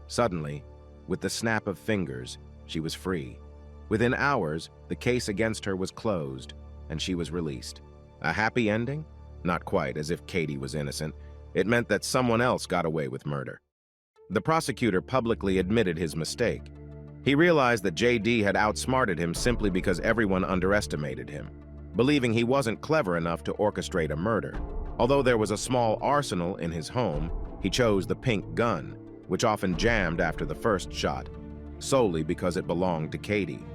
Suddenly, with the snap of fingers, she was free. Within hours, the case against her was closed, and she was released. A happy ending? Not quite, as if Katie was innocent. It meant that someone else got away with murder. The prosecutor publicly admitted his mistake. He realized that J.D. had outsmarted him simply because everyone underestimated him, believing he wasn't clever enough to orchestrate a murder. Although there was a small arsenal in his home, he chose the pink gun, which often jammed after the first shot, solely because it belonged to Katie.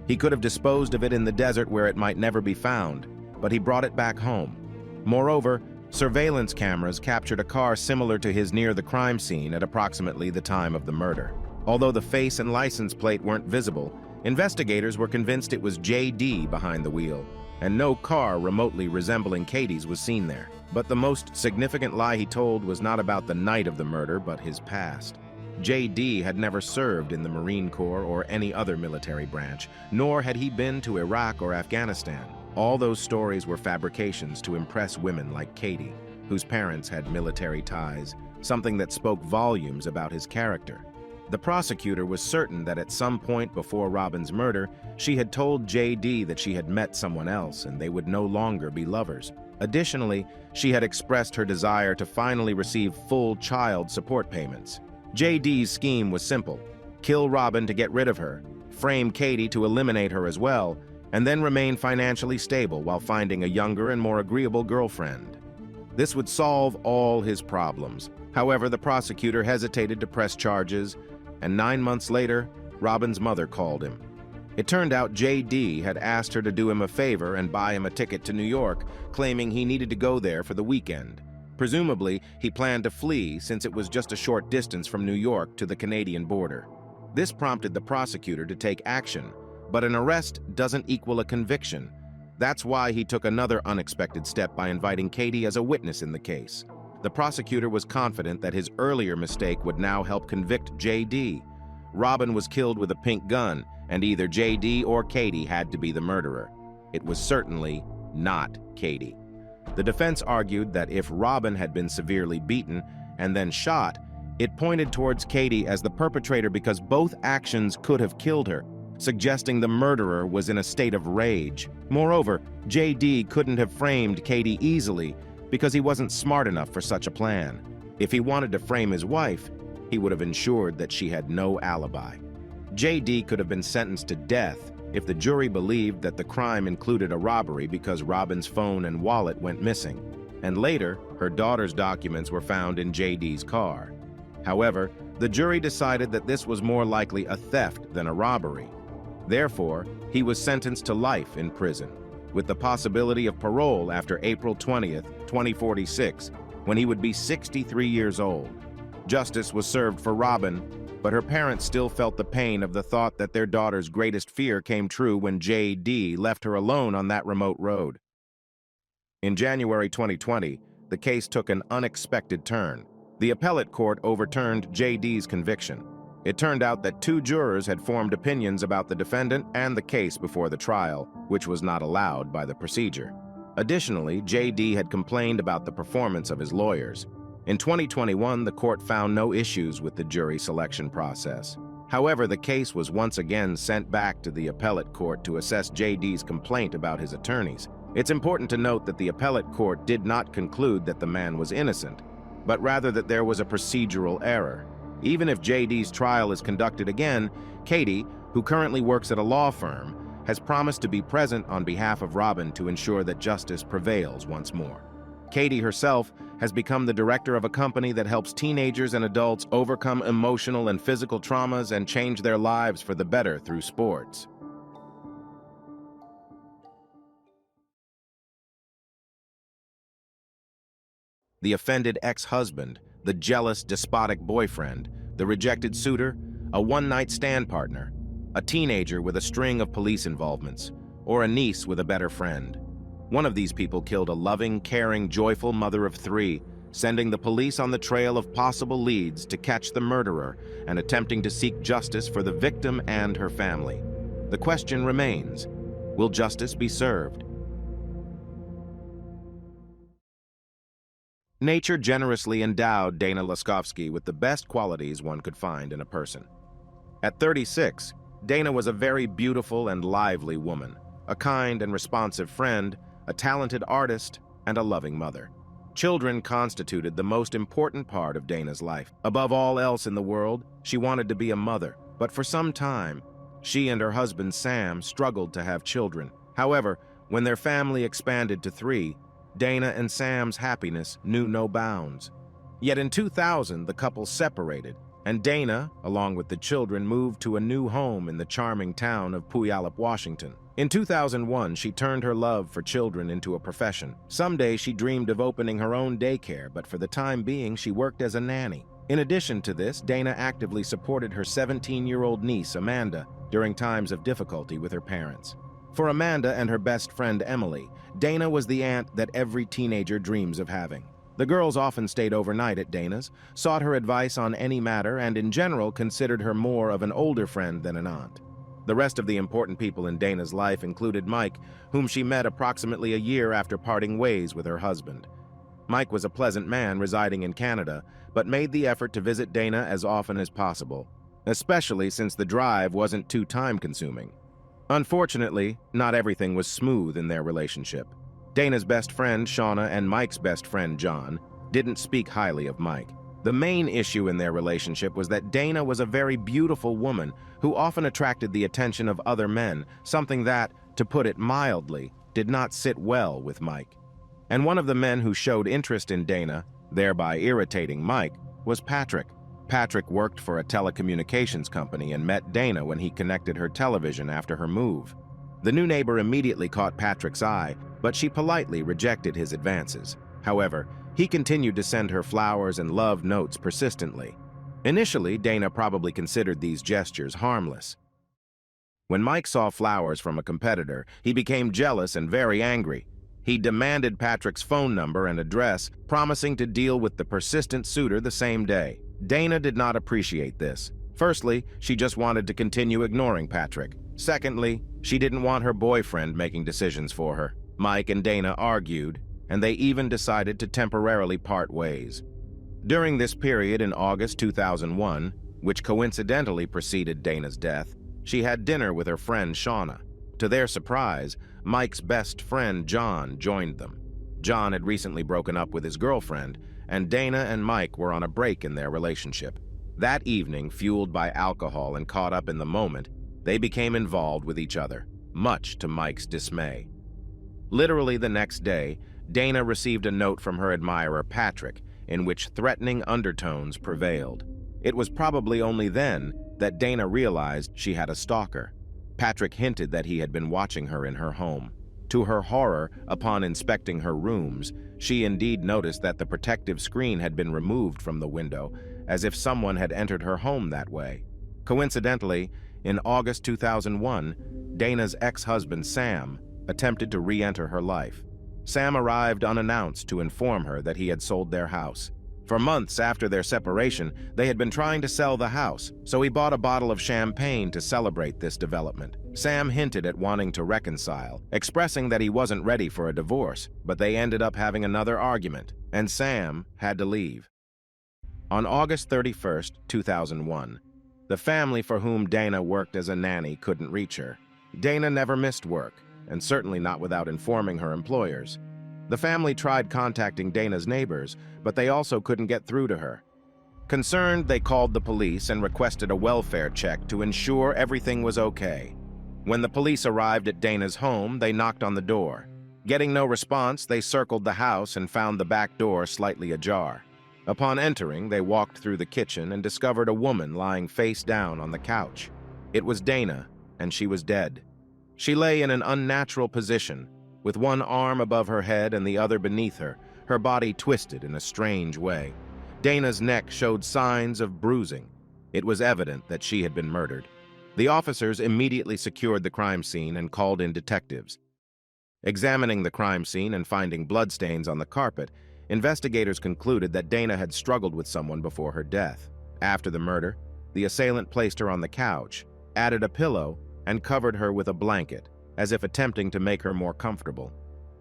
He could have disposed of it in the desert where it might never be found, but he brought it back home. Moreover, surveillance cameras captured a car similar to his near the crime scene at approximately the time of the murder. Although the face and license plate weren't visible, investigators were convinced it was J.D. behind the wheel, and no car remotely resembling Katie's was seen there. But the most significant lie he told was not about the night of the murder, but his past. J.D. had never served in the Marine Corps or any other military branch, nor had he been to Iraq or Afghanistan. All those stories were fabrications to impress women like Katie, whose parents had military ties, something that spoke volumes about his character. The prosecutor was certain that at some point before Robin's murder, she had told J.D. that she had met someone else and they would no longer be lovers. Additionally, she had expressed her desire to finally receive full child support payments. J.D.'s scheme was simple: kill Robin to get rid of her, frame Katie to eliminate her as well, and then remain financially stable while finding a younger and more agreeable girlfriend. This would solve all his problems. However, the prosecutor hesitated to press charges, and 9 months later, Robin's mother called him. It turned out J.D. had asked her to do him a favor and buy him a ticket to New York, claiming he needed to go there for the weekend. Presumably, he planned to flee since it was just a short distance from New York to the Canadian border. This prompted the prosecutor to take action, but an arrest doesn't equal a conviction. That's why he took another unexpected step by inviting Katie as a witness in the case. The prosecutor was confident that his earlier mistake would now help convict J.D. Robin was killed with a pink gun, and either J.D. or Katie had to be the murderer. It was certainly not Katie. The defense argued that if Robin had been severely beaten and then shot, it pointed towards Katie as the perpetrator because both actions could have killed her, suggesting the murderer was in a state of rage. Moreover, J.D. couldn't have framed Katie easily because he wasn't smart enough for such a plan. If he wanted to frame his wife, he would have ensured that she had no alibi. J.D. could have been sentenced to death if the jury believed that the crime included a robbery because Robin's phone and wallet went missing, and later, her daughter's documents were found in J.D.'s car. However, the jury decided that this was more likely a theft than a robbery. Therefore, he was sentenced to life in prison, with the possibility of parole after April 20th, 2046, when he would be 63 years old. Justice was served for Robin, but her parents still felt the pain of the thought that their daughter's greatest fear came true when J.D. left her alone on that remote road. In January 2020, the case took an unexpected turn. The appellate court overturned J.D.'s conviction. It turned out that 2 jurors had formed opinions about the defendant and the case before the trial, which was not allowed by the procedure. Additionally, J.D. had complained about the performance of his lawyers. In 2021, the court found no issues with the jury selection process. However, the case was once again sent back to the appellate court to assess J.D.'s complaint about his attorneys. It's important to note that the appellate court did not conclude that the man was innocent, but rather that there was a procedural error. Even if J.D.'s trial is conducted again, Katie, who currently works at a law firm, has promised to be present on behalf of Robin to ensure that justice prevails once more. Katie herself has become the director of a company that helps teenagers and adults overcome emotional and physical traumas and change their lives for the better through sports. The offended ex-husband, the jealous, despotic boyfriend, the rejected suitor, a one-night stand partner, a teenager with a string of police involvements, or a niece with a better friend. One of these people killed a loving, caring, joyful mother of 3, sending the police on the trail of possible leads to catch the murderer and attempting to seek justice for the victim and her family. The question remains, will justice be served? Nature generously endowed Dana Laskovsky with the best qualities one could find in a person. At 36, Dana was a very beautiful and lively woman, a kind and responsive friend, a talented artist, and a loving mother. Children constituted the most important part of Dana's life. Above all else in the world, she wanted to be a mother, but for some time, she and her husband Sam struggled to have children. However, when their family expanded to 3, Dana and Sam's happiness knew no bounds. Yet in 2000, the couple separated, and Dana, along with the children, moved to a new home in the charming town of Puyallup, Washington. In 2001, she turned her love for children into a profession. Someday she dreamed of opening her own daycare, but for the time being, she worked as a nanny. In addition to this, Dana actively supported her 17-year-old niece, Amanda, during times of difficulty with her parents. For Amanda and her best friend, Emily, Dana was the aunt that every teenager dreams of having. The girls often stayed overnight at Dana's, sought her advice on any matter, and in general considered her more of an older friend than an aunt. The rest of the important people in Dana's life included Mike, whom she met approximately a year after parting ways with her husband. Mike was a pleasant man residing in Canada, but made the effort to visit Dana as often as possible, especially since the drive wasn't too time-consuming. Unfortunately, not everything was smooth in their relationship. Dana's best friend, Shauna, and Mike's best friend, John, didn't speak highly of Mike. The main issue in their relationship was that Dana was a very beautiful woman who often attracted the attention of other men, something that, to put it mildly, did not sit well with Mike. And one of the men who showed interest in Dana, thereby irritating Mike, was Patrick. Patrick worked for a telecommunications company and met Dana when he connected her television after her move. The new neighbor immediately caught Patrick's eye, but she politely rejected his advances. However, he continued to send her flowers and love notes persistently. Initially, Dana probably considered these gestures harmless. When Mike saw flowers from a competitor, he became jealous and very angry. He demanded Patrick's phone number and address, promising to deal with the persistent suitor the same day. Dana did not appreciate this. Firstly, she just wanted to continue ignoring Patrick. Secondly, she didn't want her boyfriend making decisions for her. Mike and Dana argued, and they even decided to temporarily part ways. During this period in August 2001, which coincidentally preceded Dana's death, she had dinner with her friend Shauna. To their surprise, Mike's best friend John joined them. John had recently broken up with his girlfriend, and Dana and Mike were on a break in their relationship. That evening, fueled by alcohol and caught up in the moment, they became involved with each other, much to Mike's dismay. Literally the next day, Dana received a note from her admirer Patrick, in which threatening undertones prevailed. It was probably only then that Dana realized she had a stalker. Patrick hinted that he had been watching her in her home. To her horror, upon inspecting her rooms, she indeed noticed that the protective screen had been removed from the window, as if someone had entered her home that way. Coincidentally, in August 2001, Dana's ex-husband Sam attempted to re-enter her life. Sam arrived unannounced to inform her that he had sold their house. For months after their separation, they had been trying to sell the house, so he bought a bottle of champagne to celebrate this development. Sam hinted at wanting to reconcile, expressing that he wasn't ready for a divorce, but they ended up having another argument, and Sam had to leave. On August 31st, 2001, the family for whom Dana worked as a nanny couldn't reach her. Dana never missed work, and certainly not without informing her employers. The family tried contacting Dana's neighbors, but they also couldn't get through to her. Concerned, they called the police and requested a welfare check to ensure everything was okay. When the police arrived at Dana's home, they knocked on the door. Getting no response, they circled the house and found the back door slightly ajar. Upon entering, they walked through the kitchen and discovered a woman lying face down on the couch. It was Dana, and she was dead. She lay in an unnatural position, with one arm above her head and the other beneath her, her body twisted in a strange way. Dana's neck showed signs of bruising. It was evident that she had been murdered. The officers immediately secured the crime scene and called in detectives. Examining the crime scene and finding bloodstains on the carpet, investigators concluded that Dana had struggled with someone before her death. After the murder, the assailant placed her on the couch, added a pillow, and covered her with a blanket, as if attempting to make her more comfortable.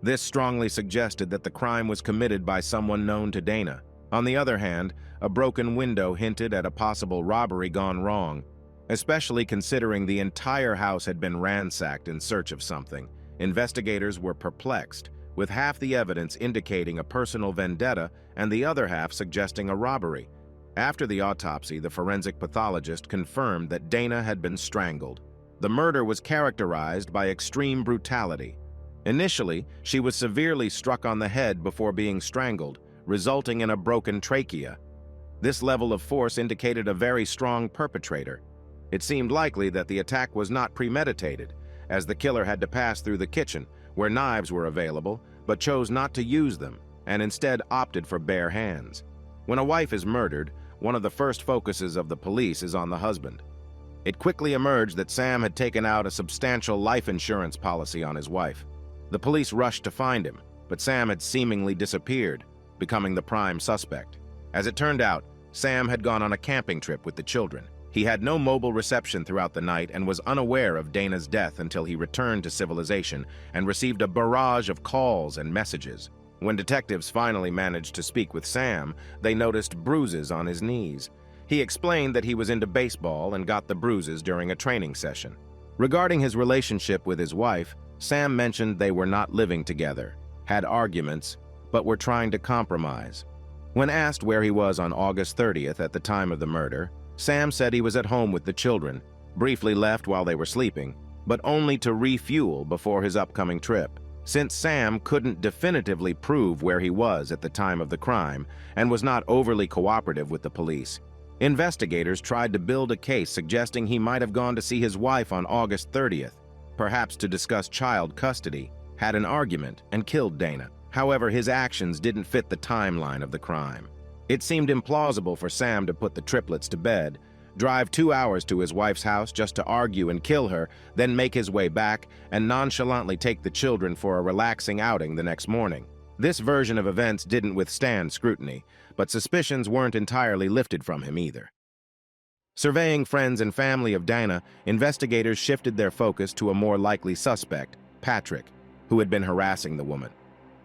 This strongly suggested that the crime was committed by someone known to Dana. On the other hand, a broken window hinted at a possible robbery gone wrong, especially considering the entire house had been ransacked in search of something. Investigators were perplexed, with half the evidence indicating a personal vendetta and the other half suggesting a robbery. After the autopsy, the forensic pathologist confirmed that Dana had been strangled. The murder was characterized by extreme brutality. Initially, she was severely struck on the head before being strangled, resulting in a broken trachea. This level of force indicated a very strong perpetrator. It seemed likely that the attack was not premeditated, as the killer had to pass through the kitchen, where knives were available, but chose not to use them, and instead opted for bare hands. When a wife is murdered, one of the first focuses of the police is on the husband. It quickly emerged that Sam had taken out a substantial life insurance policy on his wife. The police rushed to find him, but Sam had seemingly disappeared, becoming the prime suspect. As it turned out, Sam had gone on a camping trip with the children. He had no mobile reception throughout the night and was unaware of Dana's death until he returned to civilization and received a barrage of calls and messages. When detectives finally managed to speak with Sam, they noticed bruises on his knees. He explained that he was into baseball and got the bruises during a training session. Regarding his relationship with his wife, Sam mentioned they were not living together, had arguments, but were trying to compromise. When asked where he was on August 30th at the time of the murder, Sam said he was at home with the children, briefly left while they were sleeping, but only to refuel before his upcoming trip. Since Sam couldn't definitively prove where he was at the time of the crime and was not overly cooperative with the police, investigators tried to build a case suggesting he might have gone to see his wife on August 30th, perhaps to discuss child custody, had an argument, and killed Dana. However, his actions didn't fit the timeline of the crime. It seemed implausible for Sam to put the triplets to bed, drive 2 hours to his wife's house just to argue and kill her, then make his way back and nonchalantly take the children for a relaxing outing the next morning. This version of events didn't withstand scrutiny, but suspicions weren't entirely lifted from him either. Surveying friends and family of Dana, investigators shifted their focus to a more likely suspect, Patrick, who had been harassing the woman.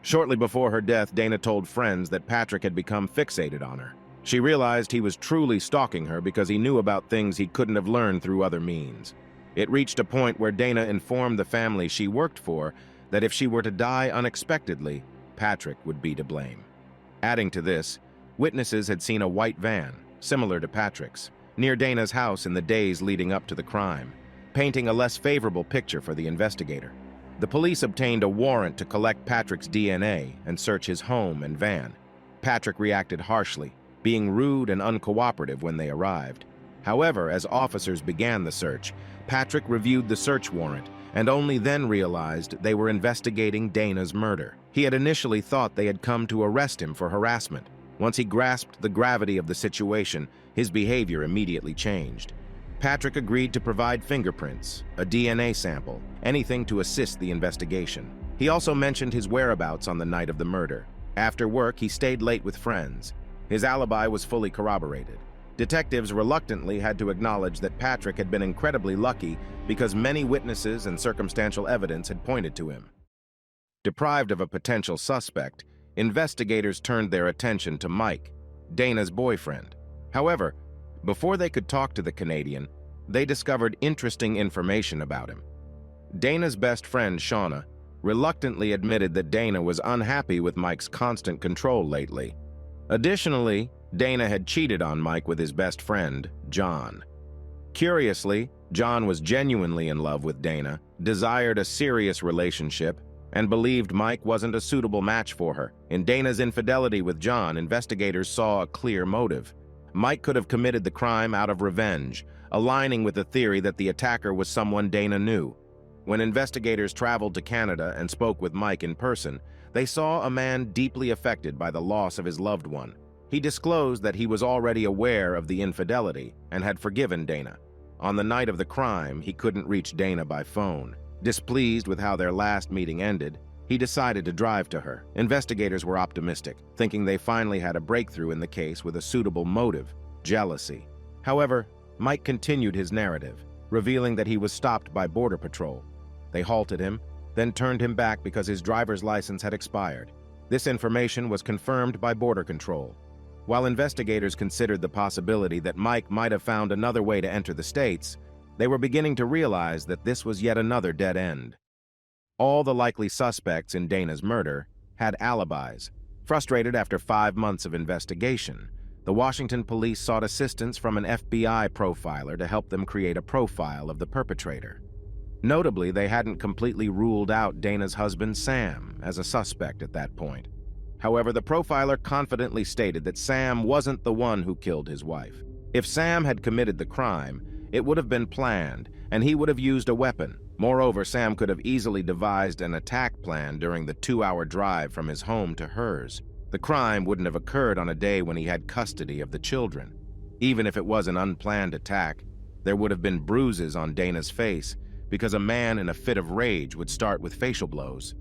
Shortly before her death, Dana told friends that Patrick had become fixated on her. She realized he was truly stalking her because he knew about things he couldn't have learned through other means. It reached a point where Dana informed the family she worked for that if she were to die unexpectedly, Patrick would be to blame. Adding to this, witnesses had seen a white van, similar to Patrick's, near Dana's house in the days leading up to the crime, painting a less favorable picture for the investigator. The police obtained a warrant to collect Patrick's DNA and search his home and van. Patrick reacted harshly, being rude and uncooperative when they arrived. However, as officers began the search, Patrick reviewed the search warrant and only then realized they were investigating Dana's murder. He had initially thought they had come to arrest him for harassment. Once he grasped the gravity of the situation, his behavior immediately changed. Patrick agreed to provide fingerprints, a DNA sample, anything to assist the investigation. He also mentioned his whereabouts on the night of the murder. After work, he stayed late with friends. His alibi was fully corroborated. Detectives reluctantly had to acknowledge that Patrick had been incredibly lucky because many witnesses and circumstantial evidence had pointed to him. Deprived of a potential suspect, investigators turned their attention to Mike, Dana's boyfriend. However, before they could talk to the Canadian, they discovered interesting information about him. Dana's best friend, Shauna, reluctantly admitted that Dana was unhappy with Mike's constant control lately. Additionally, Dana had cheated on Mike with his best friend, John. Curiously, John was genuinely in love with Dana, desired a serious relationship, and believed Mike wasn't a suitable match for her. In Dana's infidelity with John, investigators saw a clear motive. Mike could have committed the crime out of revenge, aligning with the theory that the attacker was someone Dana knew. When investigators traveled to Canada and spoke with Mike in person, they saw a man deeply affected by the loss of his loved one. He disclosed that he was already aware of the infidelity and had forgiven Dana. On the night of the crime, he couldn't reach Dana by phone. Displeased with how their last meeting ended, he decided to drive to her. Investigators were optimistic, thinking they finally had a breakthrough in the case with a suitable motive, jealousy. However, Mike continued his narrative, revealing that he was stopped by Border Patrol. They halted him, then turned him back because his driver's license had expired. This information was confirmed by Border Control. While investigators considered the possibility that Mike might have found another way to enter the States, they were beginning to realize that this was yet another dead end. All the likely suspects in Dana's murder had alibis. Frustrated after 5 months of investigation, the Washington police sought assistance from an FBI profiler to help them create a profile of the perpetrator. Notably, they hadn't completely ruled out Dana's husband, Sam, as a suspect at that point. However, the profiler confidently stated that Sam wasn't the one who killed his wife. If Sam had committed the crime, it would have been planned, and he would have used a weapon. Moreover, Sam could have easily devised an attack plan during the 2-hour drive from his home to hers. The crime wouldn't have occurred on a day when he had custody of the children. Even if it was an unplanned attack, there would have been bruises on Dana's face because a man in a fit of rage would start with facial blows.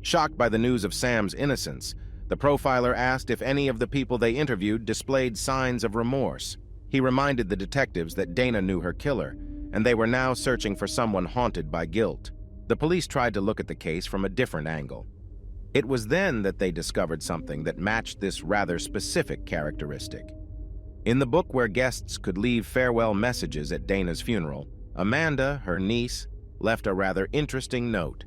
Shocked by the news of Sam's innocence, the profiler asked if any of the people they interviewed displayed signs of remorse. He reminded the detectives that Dana knew her killer, and they were now searching for someone haunted by guilt. The police tried to look at the case from a different angle. It was then that they discovered something that matched this rather specific characteristic. In the book where guests could leave farewell messages at Dana's funeral, Amanda, her niece, left a rather interesting note.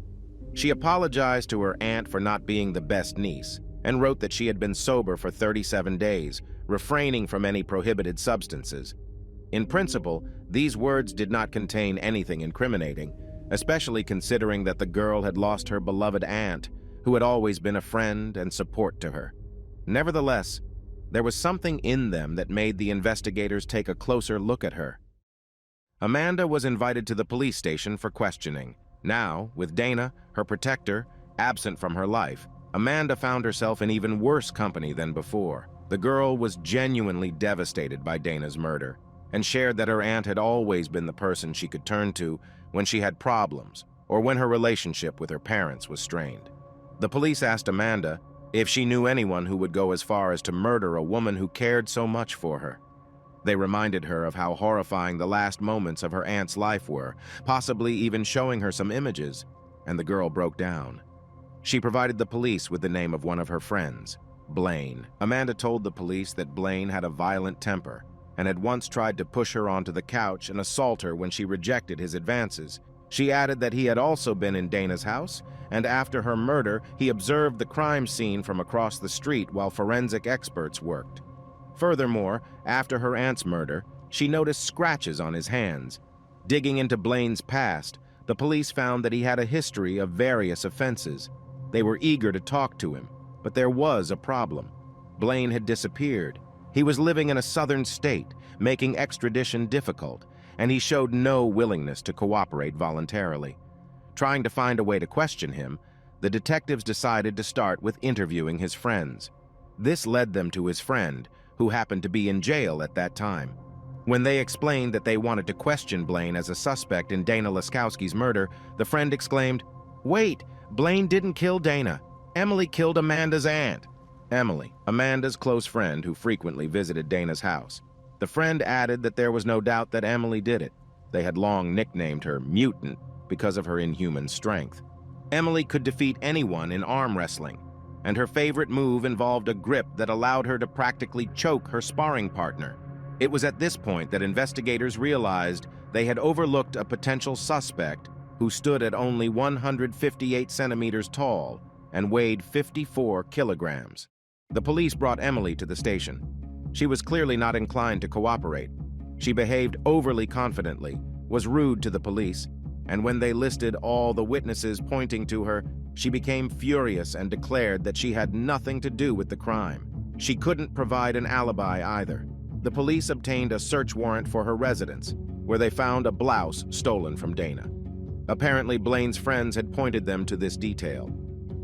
She apologized to her aunt for not being the best niece and wrote that she had been sober for 37 days, refraining from any prohibited substances. In principle, these words did not contain anything incriminating, especially considering that the girl had lost her beloved aunt, who had always been a friend and support to her. Nevertheless, there was something in them that made the investigators take a closer look at her. Amanda was invited to the police station for questioning. Now, with Dana, her protector, absent from her life, Amanda found herself in even worse company than before. The girl was genuinely devastated by Dana's murder and shared that her aunt had always been the person she could turn to when she had problems or when her relationship with her parents was strained. The police asked Amanda if she knew anyone who would go as far as to murder a woman who cared so much for her. They reminded her of how horrifying the last moments of her aunt's life were, possibly even showing her some images, and the girl broke down. She provided the police with the name of one of her friends, Blaine. Amanda told the police that Blaine had a violent temper and had once tried to push her onto the couch and assault her when she rejected his advances. She added that he had also been in Dana's house, and after her murder, he observed the crime scene from across the street while forensic experts worked. Furthermore, after her aunt's murder, she noticed scratches on his hands. Digging into Blaine's past, the police found that he had a history of various offenses. They were eager to talk to him, but there was a problem. Blaine had disappeared. He was living in a southern state, making extradition difficult, and he showed no willingness to cooperate voluntarily. Trying to find a way to question him, the detectives decided to start with interviewing his friends. This led them to his friend, who happened to be in jail at that time. When they explained that they wanted to question Blaine as a suspect in Dana Laskowski's murder, the friend exclaimed, "Wait, Blaine didn't kill Dana. Emily killed Amanda's aunt." Emily, Amanda's close friend who frequently visited Dana's house. The friend added that there was no doubt that Emily did it. They had long nicknamed her Mutant because of her inhuman strength. Emily could defeat anyone in arm wrestling, and her favorite move involved a grip that allowed her to practically choke her sparring partner. It was at this point that investigators realized they had overlooked a potential suspect who stood at only 158 centimeters tall and weighed 54 kilograms. The police brought Emily to the station. She was clearly not inclined to cooperate. She behaved overly confidently, was rude to the police, and when they listed all the witnesses pointing to her, she became furious and declared that she had nothing to do with the crime. She couldn't provide an alibi either. The police obtained a search warrant for her residence, where they found a blouse stolen from Dana. Apparently, Blaine's friends had pointed them to this detail.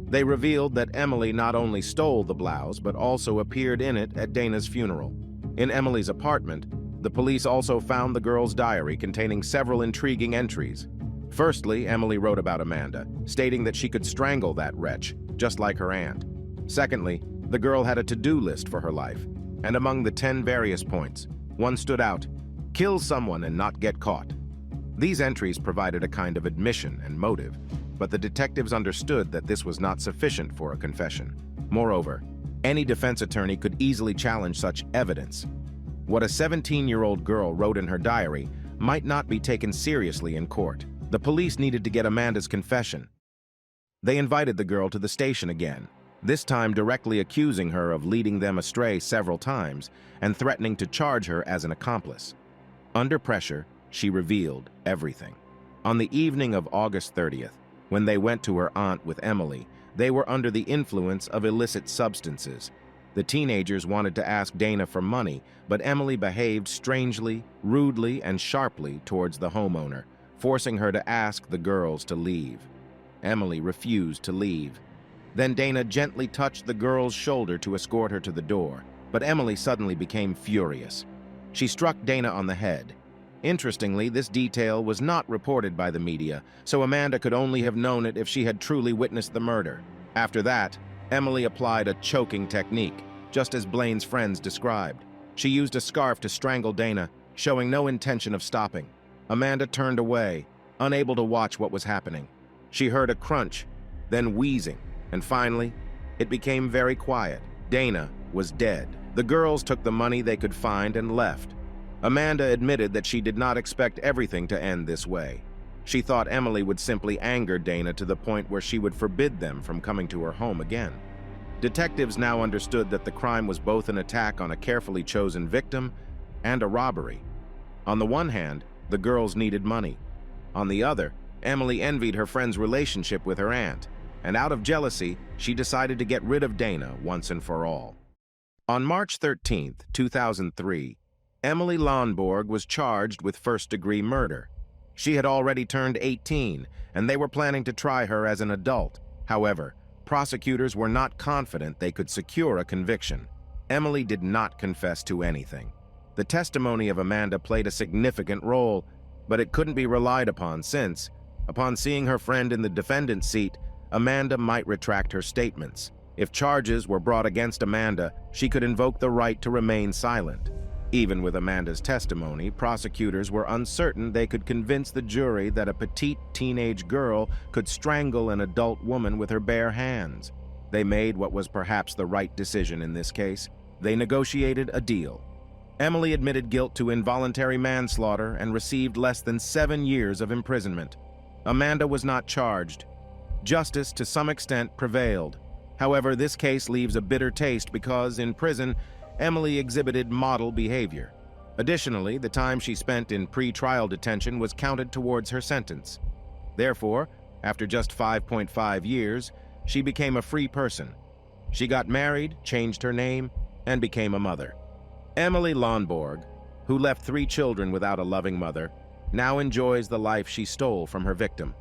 They revealed that Emily not only stole the blouse, but also appeared in it at Dana's funeral. In Emily's apartment, the police also found the girl's diary containing several intriguing entries. Firstly, Emily wrote about Amanda, stating that she could strangle that wretch, just like her aunt. Secondly, the girl had a to-do list for her life, and among the 10 various points, one stood out: kill someone and not get caught. These entries provided a kind of admission and motive. but the detectives understood that this was not sufficient for a confession. Moreover, any defense attorney could easily challenge such evidence. What a 17-year-old girl wrote in her diary might not be taken seriously in court. The police needed to get Amanda's confession. They invited the girl to the station again, this time directly accusing her of leading them astray several times and threatening to charge her as an accomplice. Under pressure, she revealed everything. On the evening of August 30th, when they went to her aunt with Emily, they were under the influence of illicit substances. The teenagers wanted to ask Dana for money, but Emily behaved strangely, rudely, and sharply towards the homeowner, forcing her to ask the girls to leave. Emily refused to leave. Then Dana gently touched the girl's shoulder to escort her to the door, but Emily suddenly became furious. She struck Dana on the head. Interestingly, this detail was not reported by the media, so Amanda could only have known it if she had truly witnessed the murder. After that, Emily applied a choking technique, just as Blaine's friends described. She used a scarf to strangle Dana, showing no intention of stopping. Amanda turned away, unable to watch what was happening. She heard a crunch, then wheezing, and finally, it became very quiet. Dana was dead. The girls took the money they could find and left. Amanda admitted that she did not expect everything to end this way. She thought Emily would simply anger Dana to the point where she would forbid them from coming to her home again. Detectives now understood that the crime was both an attack on a carefully chosen victim and a robbery. On the one hand, the girls needed money. On the other, Emily envied her friend's relationship with her aunt, and out of jealousy, she decided to get rid of Dana once and for all. On March 13, 2003, Emily Lonborg was charged with first-degree murder. She had already turned 18, and they were planning to try her as an adult. However, prosecutors were not confident they could secure a conviction. Emily did not confess to anything. The testimony of Amanda played a significant role, but it couldn't be relied upon since, upon seeing her friend in the defendant's seat, Amanda might retract her statements. If charges were brought against Amanda, she could invoke the right to remain silent. Even with Amanda's testimony, prosecutors were uncertain they could convince the jury that a petite teenage girl could strangle an adult woman with her bare hands. They made what was perhaps the right decision in this case. They negotiated a deal. Emily admitted guilt to involuntary manslaughter and received less than 7 years of imprisonment. Amanda was not charged. Justice, to some extent, prevailed. However, this case leaves a bitter taste because, in prison, Emily exhibited model behavior. Additionally, the time she spent in pre-trial detention was counted towards her sentence. Therefore, after just 5.5 years, she became a free person. She got married, changed her name, and became a mother. Emily Lonborg, who left 3 children without a loving mother, now enjoys the life she stole from her victim.